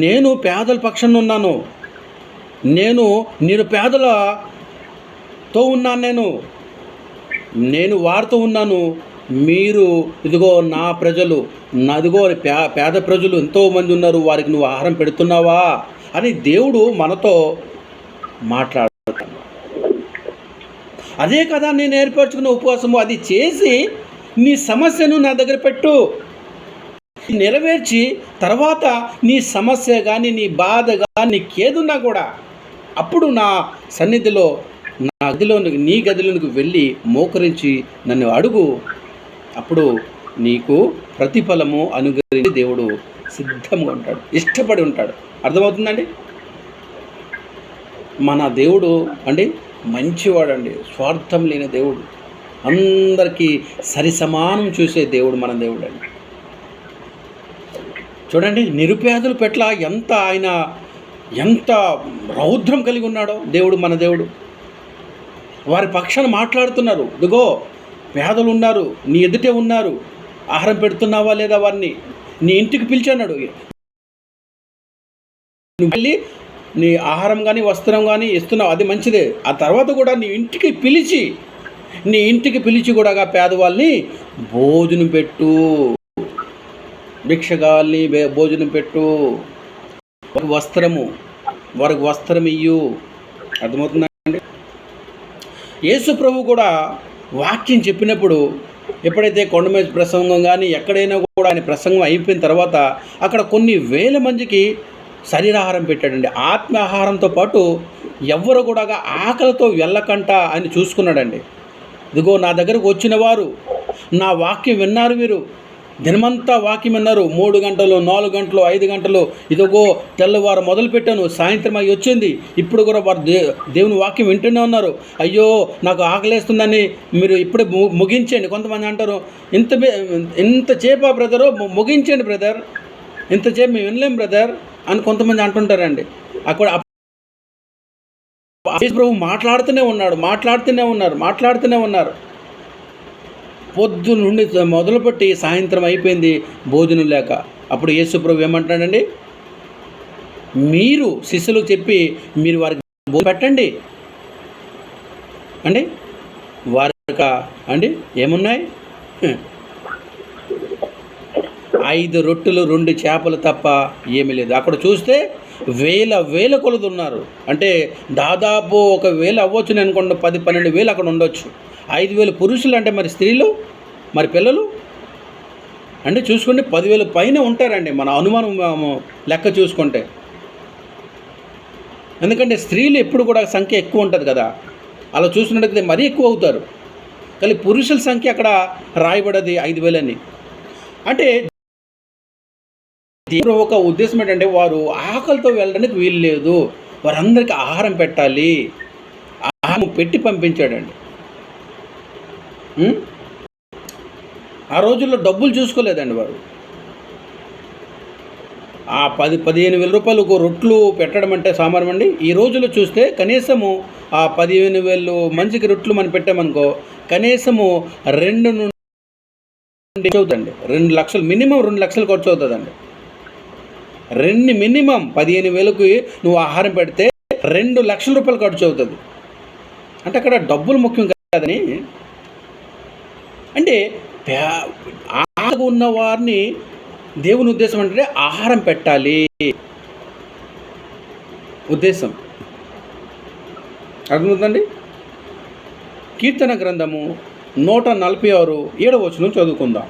నేను పేదల పక్షాన ఉన్నాను, నేను నిరుపేదలతో ఉన్నాను, నేను వారితో ఉన్నాను, మీరు ఇదిగో నా ప్రజలు, ఇదిగో పేద ప్రజలు ఎంతోమంది ఉన్నారు, వారికి నువ్వు ఆహారం పెడుతున్నావా అని దేవుడు మనతో మాట్లాడుతాడు. అదే కదా నేను ఏర్పరచుకున్న ఉపవాసము. అది చేసి నీ సమస్యను నా దగ్గర పెట్టు, నెరవేర్చి తర్వాత నీ సమస్య కానీ నీ బాధ కానీ నీకేదున్నా కూడా అప్పుడు నా సన్నిధిలో నా నీ గదిలోనికి వెళ్ళి మోకరించి నన్ను అడుగు, అప్పుడు నీకు ప్రతిఫలము అనుగ్రహించి దేవుడు సిద్ధంగా ఉంటాడు, ఇష్టపడి ఉంటాడు. అర్థమవుతుందండి? మన దేవుడు అండి మంచివాడండి, స్వార్థం లేని దేవుడు, అందరికీ సరి సమానం చూసే దేవుడు మన దేవుడు అండి. చూడండి, నిరుపేదల పట్ల ఎంత రౌద్రం కలిగి ఉన్నాడో దేవుడు, మన దేవుడు. వారి పక్షాన మాట్లాడుతున్నారు, ఇదిగో పేదలు ఉన్నారు, నీ ఎదుటే ఉన్నారు, ఆహారం పెడుతున్నావా లేదా వారిని? నీ ఇంటికి పిలిచాడు, నువ్వు వెళ్ళి నీ ఆహారం కానీ వస్త్రం కానీ ఇస్తున్నావు, అది మంచిదే. ఆ తర్వాత కూడా నీ ఇంటికి పిలిచి కూడా పేదవాళ్ళని భోజనం పెట్టు, భిక్షగాల్ని భోజనం పెట్టు, వారికి వస్త్రం ఇయ్యు. అర్థమవుతుందండి? యేసు ప్రభు కూడా వాక్యం చెప్పినప్పుడు ఎప్పుడైతే కొండ మీద ప్రసంగం కానీ ఎక్కడైనా కూడా ఆయన ప్రసంగం అయిపోయిన తర్వాత అక్కడ కొన్ని వేల మందికి శరీరాహారం పెట్టాడండి. ఆత్మ ఆహారంతో పాటు ఎవ్వరు కూడా ఆకలితో వెళ్ళకంట అని చూసుకున్నాడండి. ఇదిగో నా దగ్గరకు వచ్చిన వారు నా వాక్యం విన్నారు, వీరు దినమంతా వాక్యం విన్నారు, 3 గంటలు 4 గంటలు 5 గంటలు, ఇదిగో తెల్లవారు మొదలుపెట్టాను, సాయంత్రం అయి వచ్చింది, ఇప్పుడు కూడా వారు దేవుని వాక్యం వింటూనే ఉన్నారు. అయ్యో నాకు ఆకలేస్తుందని మీరు ఇప్పుడే ముగించండి. కొంతమంది అంటారు, ఇంతసేపా బ్రదరు, ముగించండి బ్రదర్, ఇంతసేపు మేము వినలేం బ్రదర్ అని కొంతమంది అంటుంటారండి. అక్కడ యేసు ప్రభు మాట్లాడుతూనే ఉన్నారు. పొద్దున్న నుండి మొదలుపెట్టి సాయంత్రం అయిపోయింది భోజనం లేక. అప్పుడు యేసు ప్రభు ఏమంటాడండి, మీరు శిష్యులకు చెప్పి మీరు వారికి భోజనం పెట్టండి అండి. వారికి అండి ఏమున్నాయి? 5 రొట్టెలు 2 చేపలు తప్ప ఏమీ లేదు. అక్కడ చూస్తే వేల కొలది ఉన్నారు. అంటే దాదాపు 1,000 అవ్వచ్చు అనుకోండి, 10-12 వేలు అక్కడ ఉండొచ్చు. 5,000 పురుషులు అంటే మరి స్త్రీలు, మరి పిల్లలు అంటే చూసుకుంటే 10,000 పైన ఉంటారండి మన అనుమానం లెక్క చూసుకుంటే. ఎందుకంటే స్త్రీలు ఎప్పుడు కూడా సంఖ్య ఎక్కువ ఉంటుంది కదా, అలా చూసుకున్నట్టయితే మరీ ఎక్కువ అవుతారు. కానీ పురుషుల సంఖ్య అక్కడ రాయబడది 5,000 అని. అంటే దేవుడు ఒక ఉద్దేశం ఏంటంటే వారు ఆకలితో వెళ్ళడానికి వీలు లేదు, వారందరికీ ఆహారం పెట్టాలి, ఆహారం పెట్టి పంపించాడండి. ఆ రోజుల్లో డబ్బులు చూసుకోలేదండి వారు. ఆ 10-15 వేల రూపాయలు రొట్లు పెట్టడం అంటే సామాన్యం అండి. ఈ రోజుల్లో చూస్తే కనీసము ఆ 15,000 మంచికి రొట్లు మనం పెట్టామనుకో, కనీసము 2 నుండి అవుతుందండి, 2 లక్షలు మినిమం 2 లక్షలు ఖర్చు అవుతుందండి. మినిమం 15,000కి నువ్వు ఆహారం పెడితే 2 లక్షల రూపాయలు ఖర్చు అవుతుంది. అంటే అక్కడ డబ్బులు ముఖ్యం కాదని, అంటే ఆకలి ఉన్న వారిని దేవుని ఉద్దేశం అంటే ఆహారం పెట్టాలి ఉద్దేశం. అర్థమవుతుందండి? కీర్తన గ్రంథము 146 7వ వచనం చదువుకుందాం.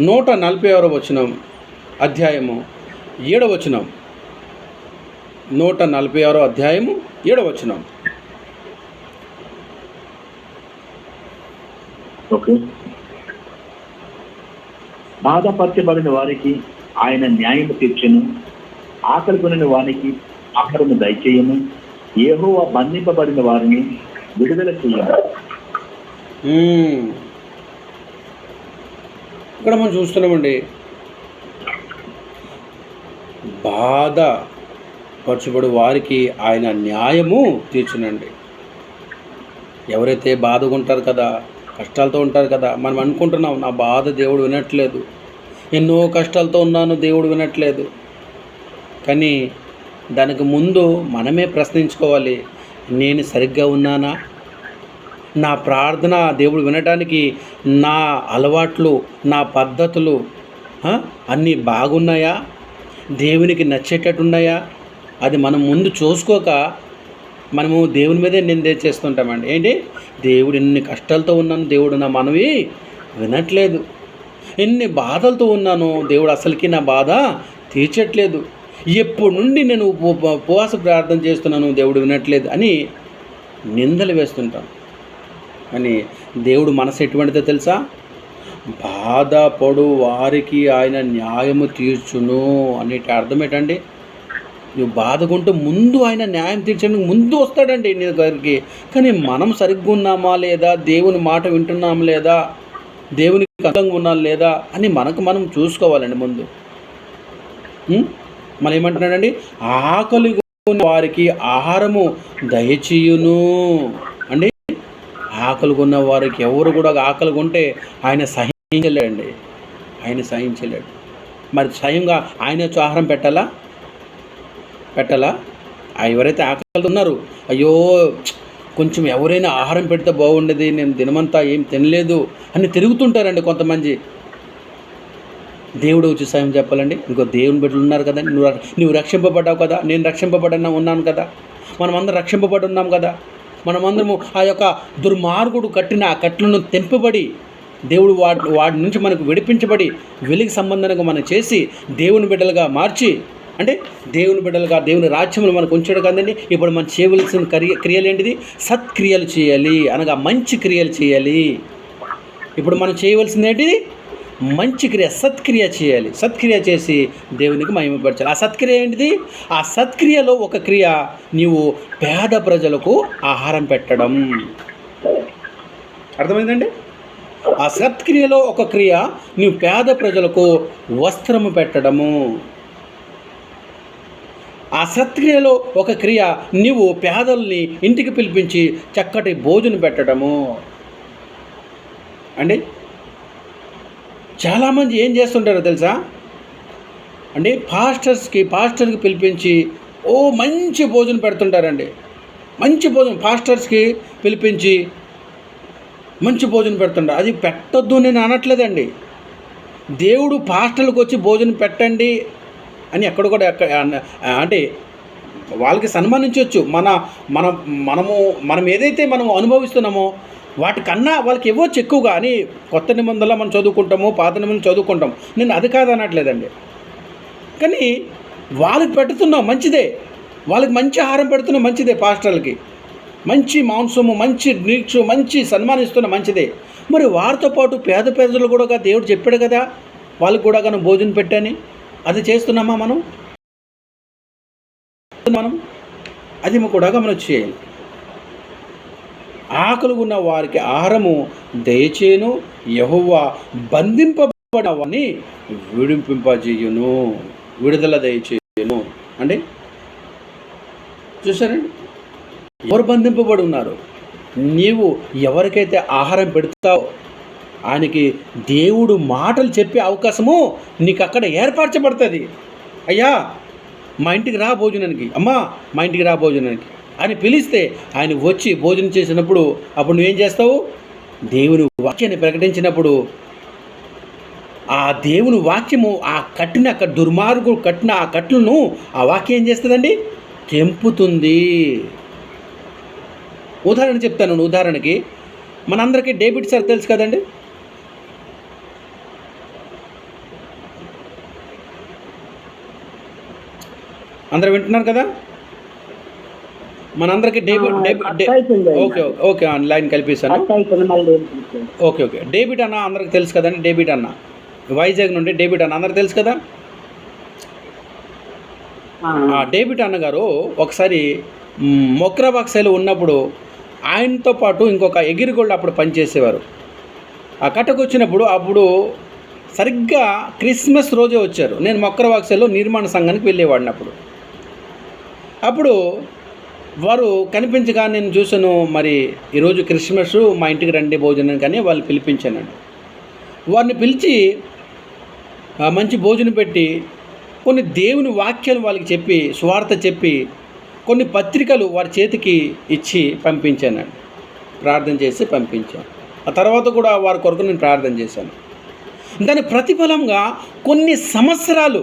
146వ వచనం అధ్యాయము 7వ వచనం. 146వ అధ్యాయము 7వ వచనం. ఓకే. బాధపరచబడిన వారికి ఆయన న్యాయం తీర్చెను, ఆకలి కొనిన వారికి ఆహారము దయచేయను. యెహోవా బంధింపబడిన వారిని విడుదల చేయండి. ఇక్కడ మనం చూస్తున్నామండి, బాధ పరచబడు వారికి ఆయన న్యాయము తీర్చునండి. ఎవరైతే బాధగా ఉంటారు కదా, కష్టాలతో ఉంటారు కదా, మనం అనుకుంటున్నాం నా బాధ దేవుడు వినట్లేదు, ఎన్నో కష్టాలతో ఉన్నాను దేవుడు వినట్లేదు. కానీ దానికి ముందు మనమే ప్రశ్నించుకోవాలి, నేను సరిగ్గా ఉన్నానా? నా ప్రార్థన దేవుడు వినడానికి నా అలవాట్లు, నా పద్ధతులు అన్నీ బాగున్నాయా? దేవునికి నచ్చేటట్టున్నాయా? అది మనం ముందు చూసుకోక మనము దేవుని మీదే నిందే చేస్తుంటామండి. ఏంటి, దేవుడు ఎన్ని కష్టాలతో ఉన్నాను, దేవుడు నా మనవి వినట్లేదు, ఎన్ని బాధలతో ఉన్నాను, దేవుడు అసలుకి నా బాధ తీర్చట్లేదు, ఎప్పటి నుండి నేను ఉపవాస ప్రార్థన చేస్తున్నాను, దేవుడు వినట్లేదు అని నిందలు వేస్తుంటాం. అని దేవుడు మనసు ఎటువంటిదో తెలుసా? బాధపడు వారికి ఆయన న్యాయము తీర్చును అనేటి అర్థం ఏంటండి? నువ్వు బాధకుంటూ ముందు ఆయన న్యాయం తీర్చడానికి ముందు వస్తాడండి నీ దగ్గరికి. కానీ మనం సరిగ్గా ఉన్నామా లేదా, దేవుని మాట వింటున్నామా లేదా, దేవునికి అనుకూలంగా ఉన్నాం లేదా అని మనకు మనం చూసుకోవాలండి ముందు. మనం ఏమంటున్నాడండి, ఆకలి ఉన్న వారికి ఆహారము దయచేయును అండి. ఆకలి ఉన్న వారికి ఎవరు కూడా ఆకలి ఉంటే ఆయన సహించలేడండి, ఆయన సహించలేడు. మరి స్వయంగా ఆయన వచ్చి ఆహారం పెట్టాలా? ఎవరైతే ఆకలితో ఉన్నారు, అయ్యో కొంచెం ఎవరైనా ఆహారం పెడితే బాగుండేది, నేను దినమంతా ఏం తినలేదు అని తిరుగుతుంటారండి కొంతమంది. దేవుడు వచ్చి సాయం చెప్పాలండి. ఇంకో దేవుని బిడ్డలు ఉన్నారు కదండి, నువ్వు రక్షింపబడ్డావు కదా, నేను రక్షింపబడినా ఉన్నాను కదా, మనమందరం రక్షింపబడి ఉన్నాం కదా, మనమందరము ఆ యొక్క దుర్మార్గుడు కట్టిన ఆ కట్లను తెంపబడి దేవుడు వాడి నుంచి మనకు విడిపించబడి వెలికి సంబంధంగా మనం చేసి దేవుని బిడ్డలుగా మార్చి, అంటే దేవుని బిడ్డలుగా దేవుని రాజ్యములు మనకు ఉంచాడు కదండి. ఇప్పుడు మనం చేయవలసిన క్రియలు ఏంటిది? సత్క్రియలు చేయాలి, అనగా మంచి క్రియలు చేయాలి. ఇప్పుడు మనం చేయవలసింది ఏంటిది? మంచి క్రియ, సత్క్రియ చేయాలి. సత్క్రియ చేసి దేవునికి మహిమపరచాలి. ఆ సత్క్రియ ఏంటిది? ఆ సత్క్రియలో ఒక క్రియ, నీవు పేద ప్రజలకు ఆహారం పెట్టడం. అర్థమైందండి? ఆ సత్క్రియలో ఒక క్రియ, నీవు పేద ప్రజలకు వస్త్రము పెట్టడము. ఆ సత్క్రియలో ఒక క్రియ, నీవు పేదల్ని ఇంటికి పిలిపించి చక్కటి భోజనం పెట్టడము అండి. చాలామంది ఏం చేస్తుంటారో తెలుసా అండి, పాస్టర్కి పిలిపించి మంచి భోజనం పెడుతుంటారండి. మంచి భోజనం పాస్టర్స్కి పిలిపించి మంచి భోజనం పెడుతుంటారు. అది పెట్టొద్దు నేను అనట్లేదండి. దేవుడు పాస్టర్లకు వచ్చి భోజనం పెట్టండి అని ఎక్కడ కూడా అంటే వాళ్ళకి సన్మానించవచ్చు. మనం ఏదైతే మనం అనుభవిస్తున్నామో వాటికన్నా వాళ్ళకి ఇవ్వచ్చు ఎక్కువగా అని కొత్త నిబంధనలో మనం చదువుకుంటాము, పాత నిబంధనలు చదువుకుంటాం. నేను అది కాదనట్లేదండి. కానీ వాళ్ళకి పెడుతున్నాం మంచిదే, వాళ్ళకి మంచి ఆహారం పెడుతున్నాం మంచిదే, పాస్టర్లకి మంచి మాంసము, మంచి నీచు, మంచి సన్మానిస్తున్న మంచిదే. మరి వారితో పాటు పేద ప్రజలు కూడా దేవుడు చెప్పాడు కదా, వాళ్ళకి కూడా మనం భోజనం పెట్టని. అది చేస్తున్నామా మనం? అది కూడా మనం చేయాలి. ఆకలి ఉన్న వారికి ఆహారము దయచేయును, యెహోవా బంధింపబడిన వారిని విడిపింపజేయును, విడుదల దయచేయును అంటే చూసారండి. ఎవరు బంధింపబడి ఉన్నారు? నీవు ఎవరికైతే ఆహారం పెడతావో ఆయనకి దేవుడు మాటలు చెప్పే అవకాశము నీకు అక్కడ ఏర్పరచబడుతుంది. అయ్యా మా ఇంటికి రా భోజనానికి, అమ్మా మా ఇంటికి రా భోజనానికి అని పిలిస్తే ఆయన వచ్చి భోజనం చేసినప్పుడు అప్పుడు నువ్వేం చేస్తావు? దేవుని వాక్యాన్ని ప్రకటించినప్పుడు ఆ దేవుని వాక్యము దుర్మార్గుడు కట్టిన ఆ కట్లను ఆ వాక్యం ఏం చేస్తుందండి? తెంపుతుంది. ఉదాహరణ చెప్తాను. ఉదాహరణకి మనందరికీ డేవిడ్ సార్ తెలుసు కదండి. అందరూ వింటున్నారు కదా? మనందరికీ ఓకే లైన్ కల్పిస్తాను. ఓకే డేవిడ్ అన్న అందరికి తెలుసు కదండి. డేవిడ్ అన్న వైజాగ్ నుండి డేవిడ్ అన్న అందరికి తెలుసు కదా. డేవిడ్ అన్న గారు ఒకసారి మొక్రాబాక్సైలో ఉన్నప్పుడు ఆయనతో పాటు ఇంకొక ఎగిరిగోళ్ళు అప్పుడు పనిచేసేవారు. ఆ కట్టకు వచ్చినప్పుడు అప్పుడు సరిగ్గా క్రిస్మస్ రోజే వచ్చారు. నేను మొక్కరవాక్సలో నిర్మాణ సంఘానికి వెళ్ళేవాడిని. అప్పుడు వారు కనిపించగా నేను చూసాను, మరి ఈరోజు క్రిస్మస్ మా ఇంటికి రండి భోజనం కానీ వాళ్ళు పిలిపించానండి. వారిని పిలిచి మంచి భోజనం పెట్టి కొన్ని దేవుని వాక్యాలు వాళ్ళకి చెప్పి సువార్త చెప్పి కొన్ని పత్రికలు వారి చేతికి ఇచ్చి పంపించానండి. ప్రార్థన చేసి పంపించాను. ఆ తర్వాత కూడా వారి కొరకు నేను ప్రార్థన చేశాను. దాని ప్రతిఫలంగా కొన్ని సంవత్సరాలు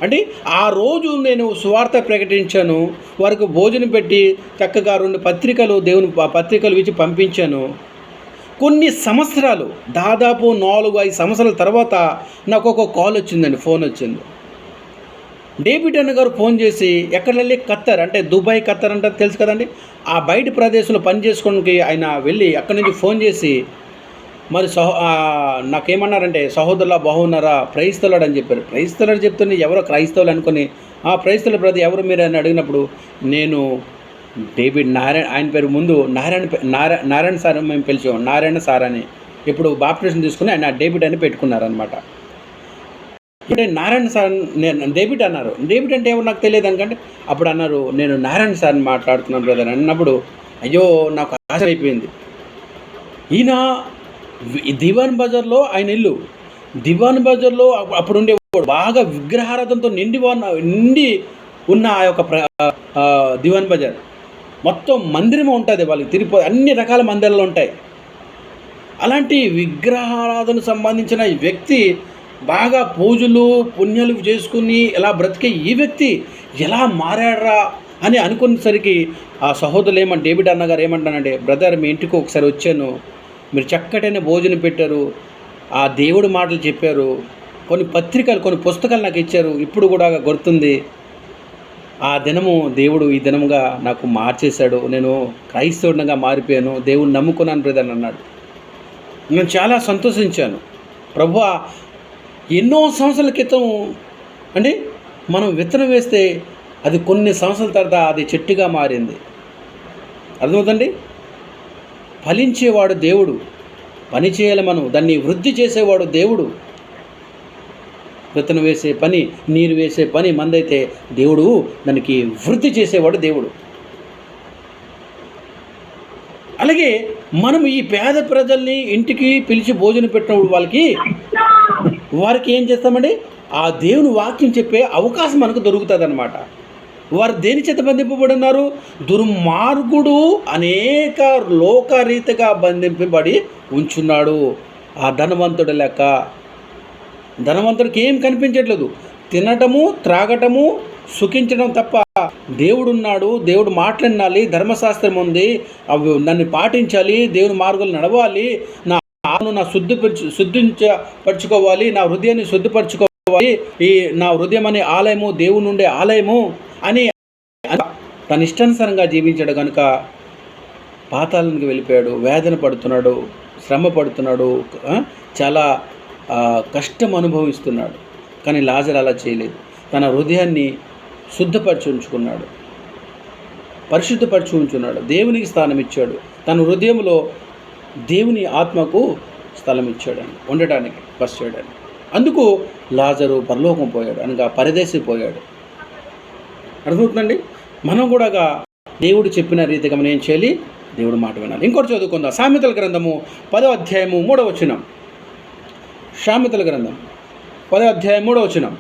అంటే ఆ రోజు నేను సువార్త ప్రకటించాను, వారికి భోజనం పెట్టి చక్కగా 2 పత్రికలు దేవుని పత్రికలు ఇచ్చి పంపించాను. కొన్ని సంవత్సరాలు దాదాపు 4-5 సంవత్సరాల తర్వాత నాకు ఒక కాల్ వచ్చిందండి, ఫోన్ వచ్చింది. డేవిడ్ అన్న గారు ఫోన్ చేసి ఎక్కడ వెళ్ళి ఖత్తర్ అంటే దుబాయ్ ఖత్తర్ అంటే తెలుసు కదండి, ఆ బయట ప్రదేశంలో పని చేసుకోవడానికి ఆయన వెళ్ళి అక్కడి నుంచి ఫోన్ చేసి మరి నాకేమన్నారంటే, సహోదరులా బాగున్నారా, క్రైస్తవుడు అని చెప్పారు. క్రైస్తవుడు చెప్తున్నా ఎవరో క్రైస్తవులు అనుకుని క్రైస్తవుల బ్రదర్ ఎవరు మీరు అని అడిగినప్పుడు నేను డేవిడ్ నారాయణ, ఆయన పేరు ముందు నారాయణ సార్ మేము పిలిచాము, నారాయణ సార్ అని. ఇప్పుడు బాప్టిజం తీసుకుని ఆయన డేవిడ్ అని పెట్టుకున్నారనమాట. ఇప్పుడు నారాయణ సార్ డేవిడ్ అన్నారు. డేవిడ్ అంటే ఎవరు నాకు తెలియదు అనుకంటే అప్పుడు అన్నారు నేను నారాయణ సార్ని మాట్లాడుతున్నాను బ్రదర్ అన్నప్పుడు అయ్యో నాకు ఆశ అయిపోయింది. ఈయన దివాన్ బజార్లో ఆయన ఇల్లు, దివాన్ బజార్లో అప్పుడు ఉండేవాడు బాగా విగ్రహారాధనతో నిండి ఉన్న ఆ యొక్క దివాన్ బజార్ మొత్తం మందిరం ఉంటుంది, వాళ్ళకి తిరిగిపో అన్ని రకాల మందిరాలు ఉంటాయి. అలాంటి విగ్రహారాధనకు సంబంధించిన ఈ వ్యక్తి బాగా పూజలు పుణ్యాలు చేసుకుని ఎలా బ్రతికే ఈ వ్యక్తి ఎలా మారాడరా అని అనుకునేసరికి ఆ సహోదరులు డేవిడ్ అన్నగారు ఏమంటానంటే, బ్రదర్ మీ ఇంటికి ఒకసారి వచ్చాను, మీరు చక్కటైన భోజనం పెట్టారు, ఆ దేవుడు మాటలు చెప్పారు, కొన్ని పత్రికలు కొన్ని పుస్తకాలు నాకు ఇచ్చారు, ఇప్పుడు కూడా గుర్తుంది. ఆ దినము దేవుడు ఈ దినముగా నాకు మార్చేశాడు, నేను క్రైస్తవుడిగా మారిపోయాను, దేవుడిని నమ్ముకున్నాను బ్రదర్ అన్నాడు. నేను చాలా సంతోషించాను. ప్రభువా, ఎన్నో సంవత్సరాల క్రితం అంటే మనం విత్తనం వేస్తే అది కొన్ని సంవత్సరాల తర్వాత అది చెట్టుగా మారింది. అర్థమవుతుందండి? ఫలించేవాడు దేవుడు, పని చేయాలి మనం, దాన్ని వృద్ధి చేసేవాడు దేవుడు. విత్తనం వేసే పని, నీరు వేసే పని మందైతే దేవుడు దానికి వృద్ధి చేసేవాడు దేవుడు. అలాగే మనం ఈ పేద ప్రజల్ని ఇంటికి పిలిచి భోజనం పెట్టినప్పుడు వారికి ఏం చేస్తామండి, ఆ దేవుని వాక్యం చెప్పే అవకాశం మనకు దొరుకుతుంది అన్నమాట. వారు దేని చేత బంధింపబడి ఉన్నారు? దుర్మార్గుడు అనేక లోకరీతిగా బంధింపబడి ఉంచున్నాడు. ఆ ధనవంతుడి లెక్క. ధనవంతుడికి ఏం కనిపించట్లేదు, తినటము త్రాగటము సుఖించడం తప్ప. దేవుడున్నాడు, దేవుడు మాట్లాడాలి, ధర్మశాస్త్రం ఉంది, అవి నన్ను పాటించాలి, దేవుని మార్గాలు నడవాలి, నా శుద్ధించపరచుకోవాలి, నా హృదయాన్ని శుద్ధిపరచుకోవాలి, ఈ నా హృదయం అనే ఆలయము దేవుని ఉండే ఆలయము అని తన ఇష్టానుసారంగా జీవించాడు కనుక పాతాళానికి వెళ్ళిపోయాడు, వేదన పడుతున్నాడు, శ్రమ పడుతున్నాడు, చాలా కష్టం అనుభవిస్తున్నాడు. కానీ లాజరు అలా చేయలేదు. తన హృదయాన్ని శుద్ధపరిచి ఉంచుకున్నాడు, పరిశుద్ధపరిచి ఉంచున్నాడు, దేవునికి స్థానం ఇచ్చాడు, తన హృదయంలో దేవుని ఆత్మకు స్థలం ఇచ్చాడని, ఉండటానికి, బస చేయడానికి. అందుకు లాజరు పరలోకం పోయాడు, అనగా పరదేశి పోయాడు. అర్థమవుతుందండి? మనం కూడా దేవుడు చెప్పిన రీతిగా మనం ఏం చేయాలి? దేవుడు మాట వినాలి. ఇంకోటి చదువుకుందాం. సామెతల గ్రంథము 10వ అధ్యాయము 3వ వచనం. సామెతల గ్రంథం 10వ అధ్యాయం 3వ వచనం.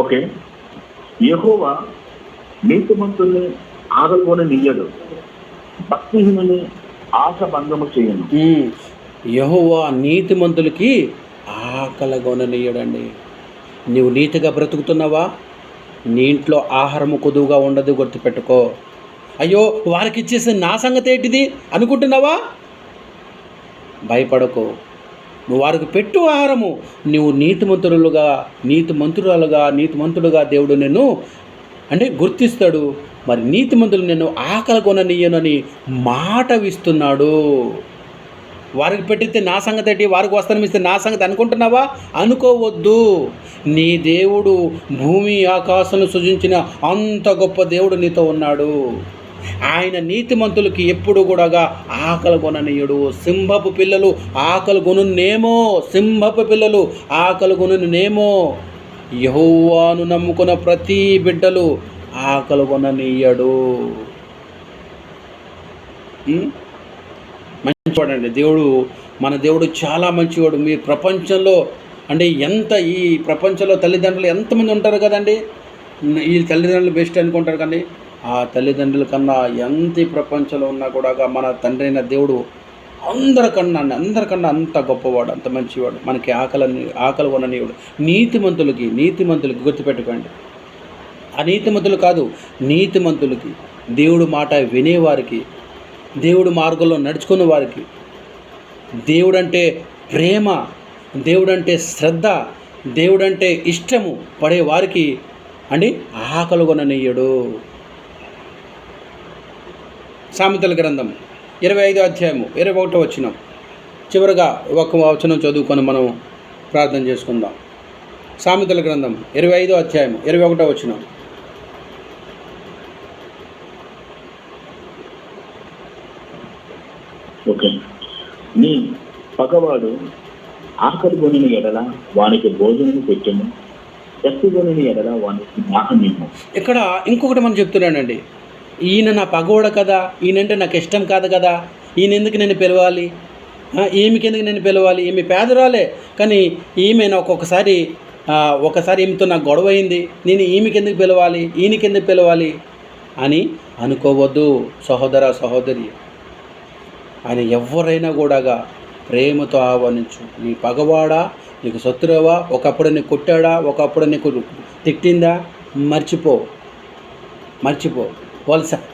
ఓకే. యెహోవా నీతిమంతుల్ని ఆగగొననియ్యడు, భక్తిహీనుని ఆశ భంగము చేయను. యెహోవా నీతిమంతులకి ఆకలగొననియ్యడండి. నీవు నీతిగా బ్రతుకుతున్నావా? నీ ఇంట్లో ఆహారము కొదువుగా ఉండదు, గుర్తుపెట్టుకో. అయ్యో వారికి ఇచ్చేసి నా సంగతి ఏంటిది అనుకుంటున్నావా? భయపడకు. నువ్వు వారికి పెట్టు ఆహారము. నువ్వు నీతిమంతుడుగా దేవుడు నిన్ను అంటే గుర్తిస్తాడు. మరి నీతిమంతులు నిన్ను ఆకలి కొననీయనని మాట ఇస్తున్నాడు. వారికి పెట్టితే నా సంగతి ఏంటి, వారికి వస్త్రం ఇస్తే నా సంగతి అనుకుంటున్నావా? అనుకోవద్దు. నీ దేవుడు భూమి ఆకాశం సృజించిన అంత గొప్ప దేవుడు నీతో ఉన్నాడు. ఆయన నీతిమంతులకి ఎప్పుడు కూడా ఆకలి కొననీయుడు. సింహపు పిల్లలు ఆకలి కొనునేమో, సింహపు పిల్లలు ఆకలి కొనునేమో. యెహోవాను నమ్ముకున్న ప్రతి బిడ్డలు ఆకలి కొననీయడు. మంచివాడండి దేవుడు. మన దేవుడు చాలా మంచివాడు. మీ ప్రపంచంలో అంటే ఈ ప్రపంచంలో తల్లిదండ్రులు ఎంతమంది ఉంటారు కదండి. ఈ తల్లిదండ్రులు బెస్ట్ అనుకుంటారు కానీ ఆ తల్లిదండ్రుల కన్నా ఈ ప్రపంచంలో ఉన్నా కూడా మన తండ్రి అయిన దేవుడు అందరికన్నా అంత గొప్పవాడు, అంత మంచివాడు. మనకి ఆకలి కొననీయుడు. నీతిమంతులకి గుర్తుపెట్టుకోండి. అనీతిమంతులు కాదు, నీతిమంతులకి, దేవుడు మాట వినేవారికి, దేవుడు మార్గంలో నడుచుకున్న వారికి, దేవుడంటే ప్రేమ, దేవుడంటే శ్రద్ధ, దేవుడంటే ఇష్టము పడే వారికి అండి ఆకలి కొననీయడు. సామెతల గ్రంథం 25వ అధ్యాయము 21వ వచనం. చివరిగా ఒక వచనం చదువుకొని మనం ప్రార్థన చేసుకుందాం. సామెతల గ్రంథం 25వ అధ్యాయము 21వ వచనం. ఓకే. నీ పగవాడు ఆకలి కొనిన ఎడల వానికి భోజనం పెట్టము, ఎత్తు కొనిన ఎడల వానికి దాహం నిమ్ము. ఇక్కడ ఇంకొకటి మనం చెప్తున్నానండి. ఈయన నా పగవాడు కదా, ఈయనంటే నాకు ఇష్టం కాదు కదా, ఈయన ఎందుకు నేను పిలవాలి, ఈమెకి ఎందుకు నేను పిలవాలి, ఈమె పేదరాలే కానీ ఈమె ఒకసారి ఈమెతో నాకు గొడవ అయింది, నేను ఈమెకి ఎందుకు పిలవాలి, ఈయనకి ఎందుకు పిలవాలి అని అనుకోవద్దు సహోదర సహోదరి. ఆయన ఎవరైనా కూడా ప్రేమతో ఆహ్వానించు. నీ పగవాడా, నీకు శత్రువా, ఒకప్పుడు నీకు కొట్టాడా, ఒకప్పుడు నీకు తిట్టిందా, మర్చిపో.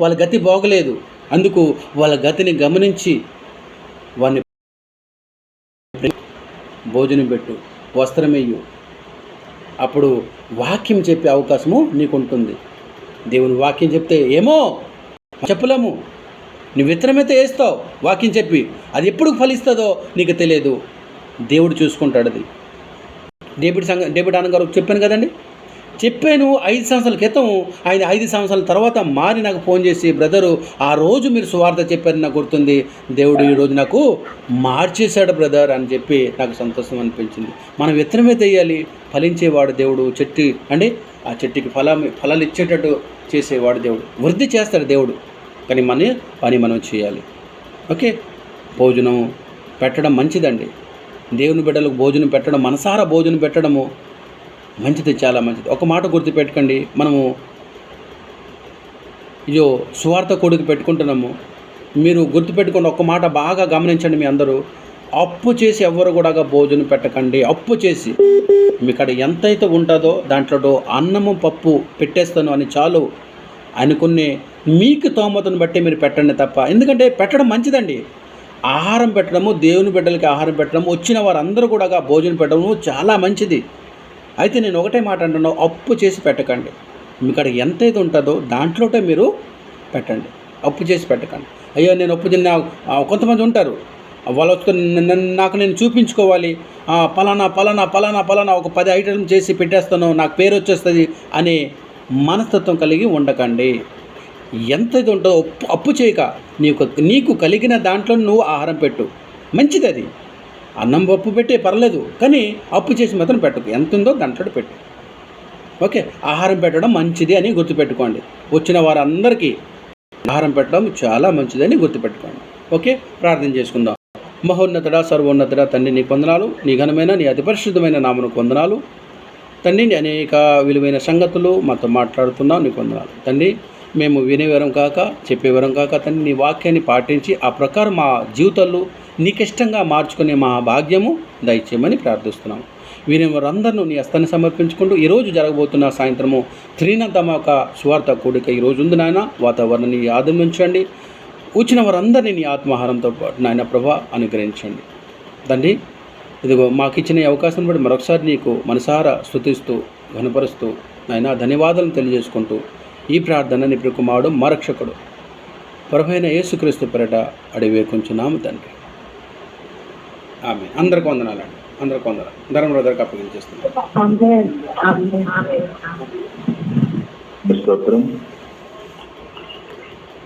వాళ్ళ గతి బాగలేదు, అందుకు వాళ్ళ గతిని గమనించి వాడిని భోజనం పెట్టు, వస్త్రం వేయు. అప్పుడు వాక్యం చెప్పే అవకాశము నీకు ఉంటుంది. దేవుని వాక్యం చెప్తే ఏమో చెప్పలేము, నువ్వు విత్తనమైతే వేస్తావు వాక్యం చెప్పి, అది ఎప్పుడు ఫలిస్తుందో నీకు తెలియదు, దేవుడు చూసుకుంటాడు. అది డేవిడ్ అన్నగారు చెప్పాను కదండి, చెప్పాను 5 సంవత్సరాల క్రితం. ఆయన 5 సంవత్సరాల తర్వాత మారి నాకు ఫోన్ చేసి, బ్రదరు ఆ రోజు మీరు సువార్త చెప్పారని నాకు గుర్తుంది, దేవుడు ఈరోజు నాకు మార్చేశాడు బ్రదర్ అని చెప్పి నాకు సంతోషం అనిపించింది. మనం విత్తనమే తెయ్యాలి, ఫలించేవాడు దేవుడు. చెట్టు అంటే ఆ చెట్టుకి ఫలాలు ఇచ్చేటట్టు చేసేవాడు దేవుడు, వృద్ధి చేస్తాడు దేవుడు. కానీ మన పని మనం చేయాలి. ఓకే. భోజనం పెట్టడం మంచిదండి. దేవుని బిడ్డలకు భోజనం పెట్టడం, మనసారా భోజనం పెట్టడము మంచిది, చాలా మంచిది. ఒక మాట గుర్తుపెట్టుకోండి, మనము ఇదో సువార్త కొడుకు పెట్టుకుంటున్నాము. మీరు గుర్తుపెట్టుకోండి, ఒక్క మాట బాగా గమనించండి. మీ అందరూ అప్పు చేసి ఎవరు కూడా భోజనం పెట్టకండి. అప్పు చేసి మీకడ ఎంతైతే ఉంటుందో దాంట్లో అన్నము పప్పు పెట్టేస్తాను అని చాలు అనుకునే మీకు తోమతను బట్టి మీరు పెట్టండి తప్ప. ఎందుకంటే పెట్టడం మంచిదండి. ఆహారం పెట్టడము, దేవుని బిడ్డలకి ఆహారం పెట్టడము, వచ్చిన వారందరూ కూడా భోజనం పెట్టడము చాలా మంచిది. అయితే నేను ఒకటే మాట అంటున్నాను, అప్పు చేసి పెట్టకండి. మీకడ ఎంతైతే ఉంటుందో దాంట్లోనే మీరు పెట్టండి, అప్పు చేసి పెట్టకండి. అయ్యో నేను అప్పు తిన్నా, కొంతమంది ఉంటారు వాళ్ళు వస్తున్న నాకు నేను చూపించుకోవాలి, పలానా పలానా పలానా పలానా ఒక 10 ఐటెం చేసి పెట్టేస్తాను, నాకు పేరు వచ్చేస్తుంది అనే మనస్తత్వం కలిగి ఉండకండి. ఎంతైతే ఉంటుందో అప్పు చేయక నీకు కలిగిన దాంట్లో నువ్వు ఆహారం పెట్టు, మంచిది. అది అన్నం పప్పు పెట్టే పర్లేదు, కానీ అప్పు చేసి మాత్రం పెట్టకు. ఎంత ఉందో దాంట్లో పెట్టు. ఓకే. ఆహారం పెట్టడం మంచిది అని గుర్తుపెట్టుకోండి. వచ్చిన వారందరికీ ఆహారం పెట్టడం చాలా మంచిదని గుర్తుపెట్టుకోండి. ఓకే. ప్రార్థన చేసుకుందాం. మహోన్నతుడా, సర్వోన్నతుడా తండ్రి, నీ వందనాలు. నీ ఘనమైన, నీ అతి పరిశుద్ధమైన నామమునకు వందనాలు తండ్రి. అనేక విలువైన సంగతులు మాతో మాట్లాడుతున్నావు, నీకు వందనాలు తండ్రి. మేము వినేవరం కాక చెప్పేవరం కాక తండ్రి, నీ వాక్యాన్ని పాటించి ఆ ప్రకారం మా జీవితాల్లో నీకిష్టంగా మార్చుకునే మా భాగ్యము దయచేయమని ప్రార్థిస్తున్నాము. వీరి వారందరినూ నీ హస్తాన్ని సమర్పించుకుంటూ ఈరోజు జరగబోతున్న సాయంత్రము త్రినంతమక సువార్త కూడిక ఈరోజు ఉంది నాయన. వాతావరణాన్ని ఆదరించండి. వచ్చిన వారందరినీ నీ ఆత్మాహారంతో పాటు నాయన ప్రభా అనుగ్రహించండి తండ్రి. ఇదిగో మాకు ఇచ్చిన అవకాశం బట్టి మరొకసారి నీకు మనసారా స్తుతిస్తూ ఘనపరుస్తూ నాయన ధన్యవాదాలను తెలియజేసుకుంటూ ఈ ప్రార్థన నీ ప్రియకుమారుడు మా రక్షకుడు ప్రభువైన యేసుక్రీస్తు పేరట అడిగి వేడుకొంచున్నాము తండ్రి. ఆమె అందరికి వందనాలండి, అందరికి వందనాలు. ధర్మ బ్రదర్కి అప్పగించేస్తున్నాను. స్తోత్రం.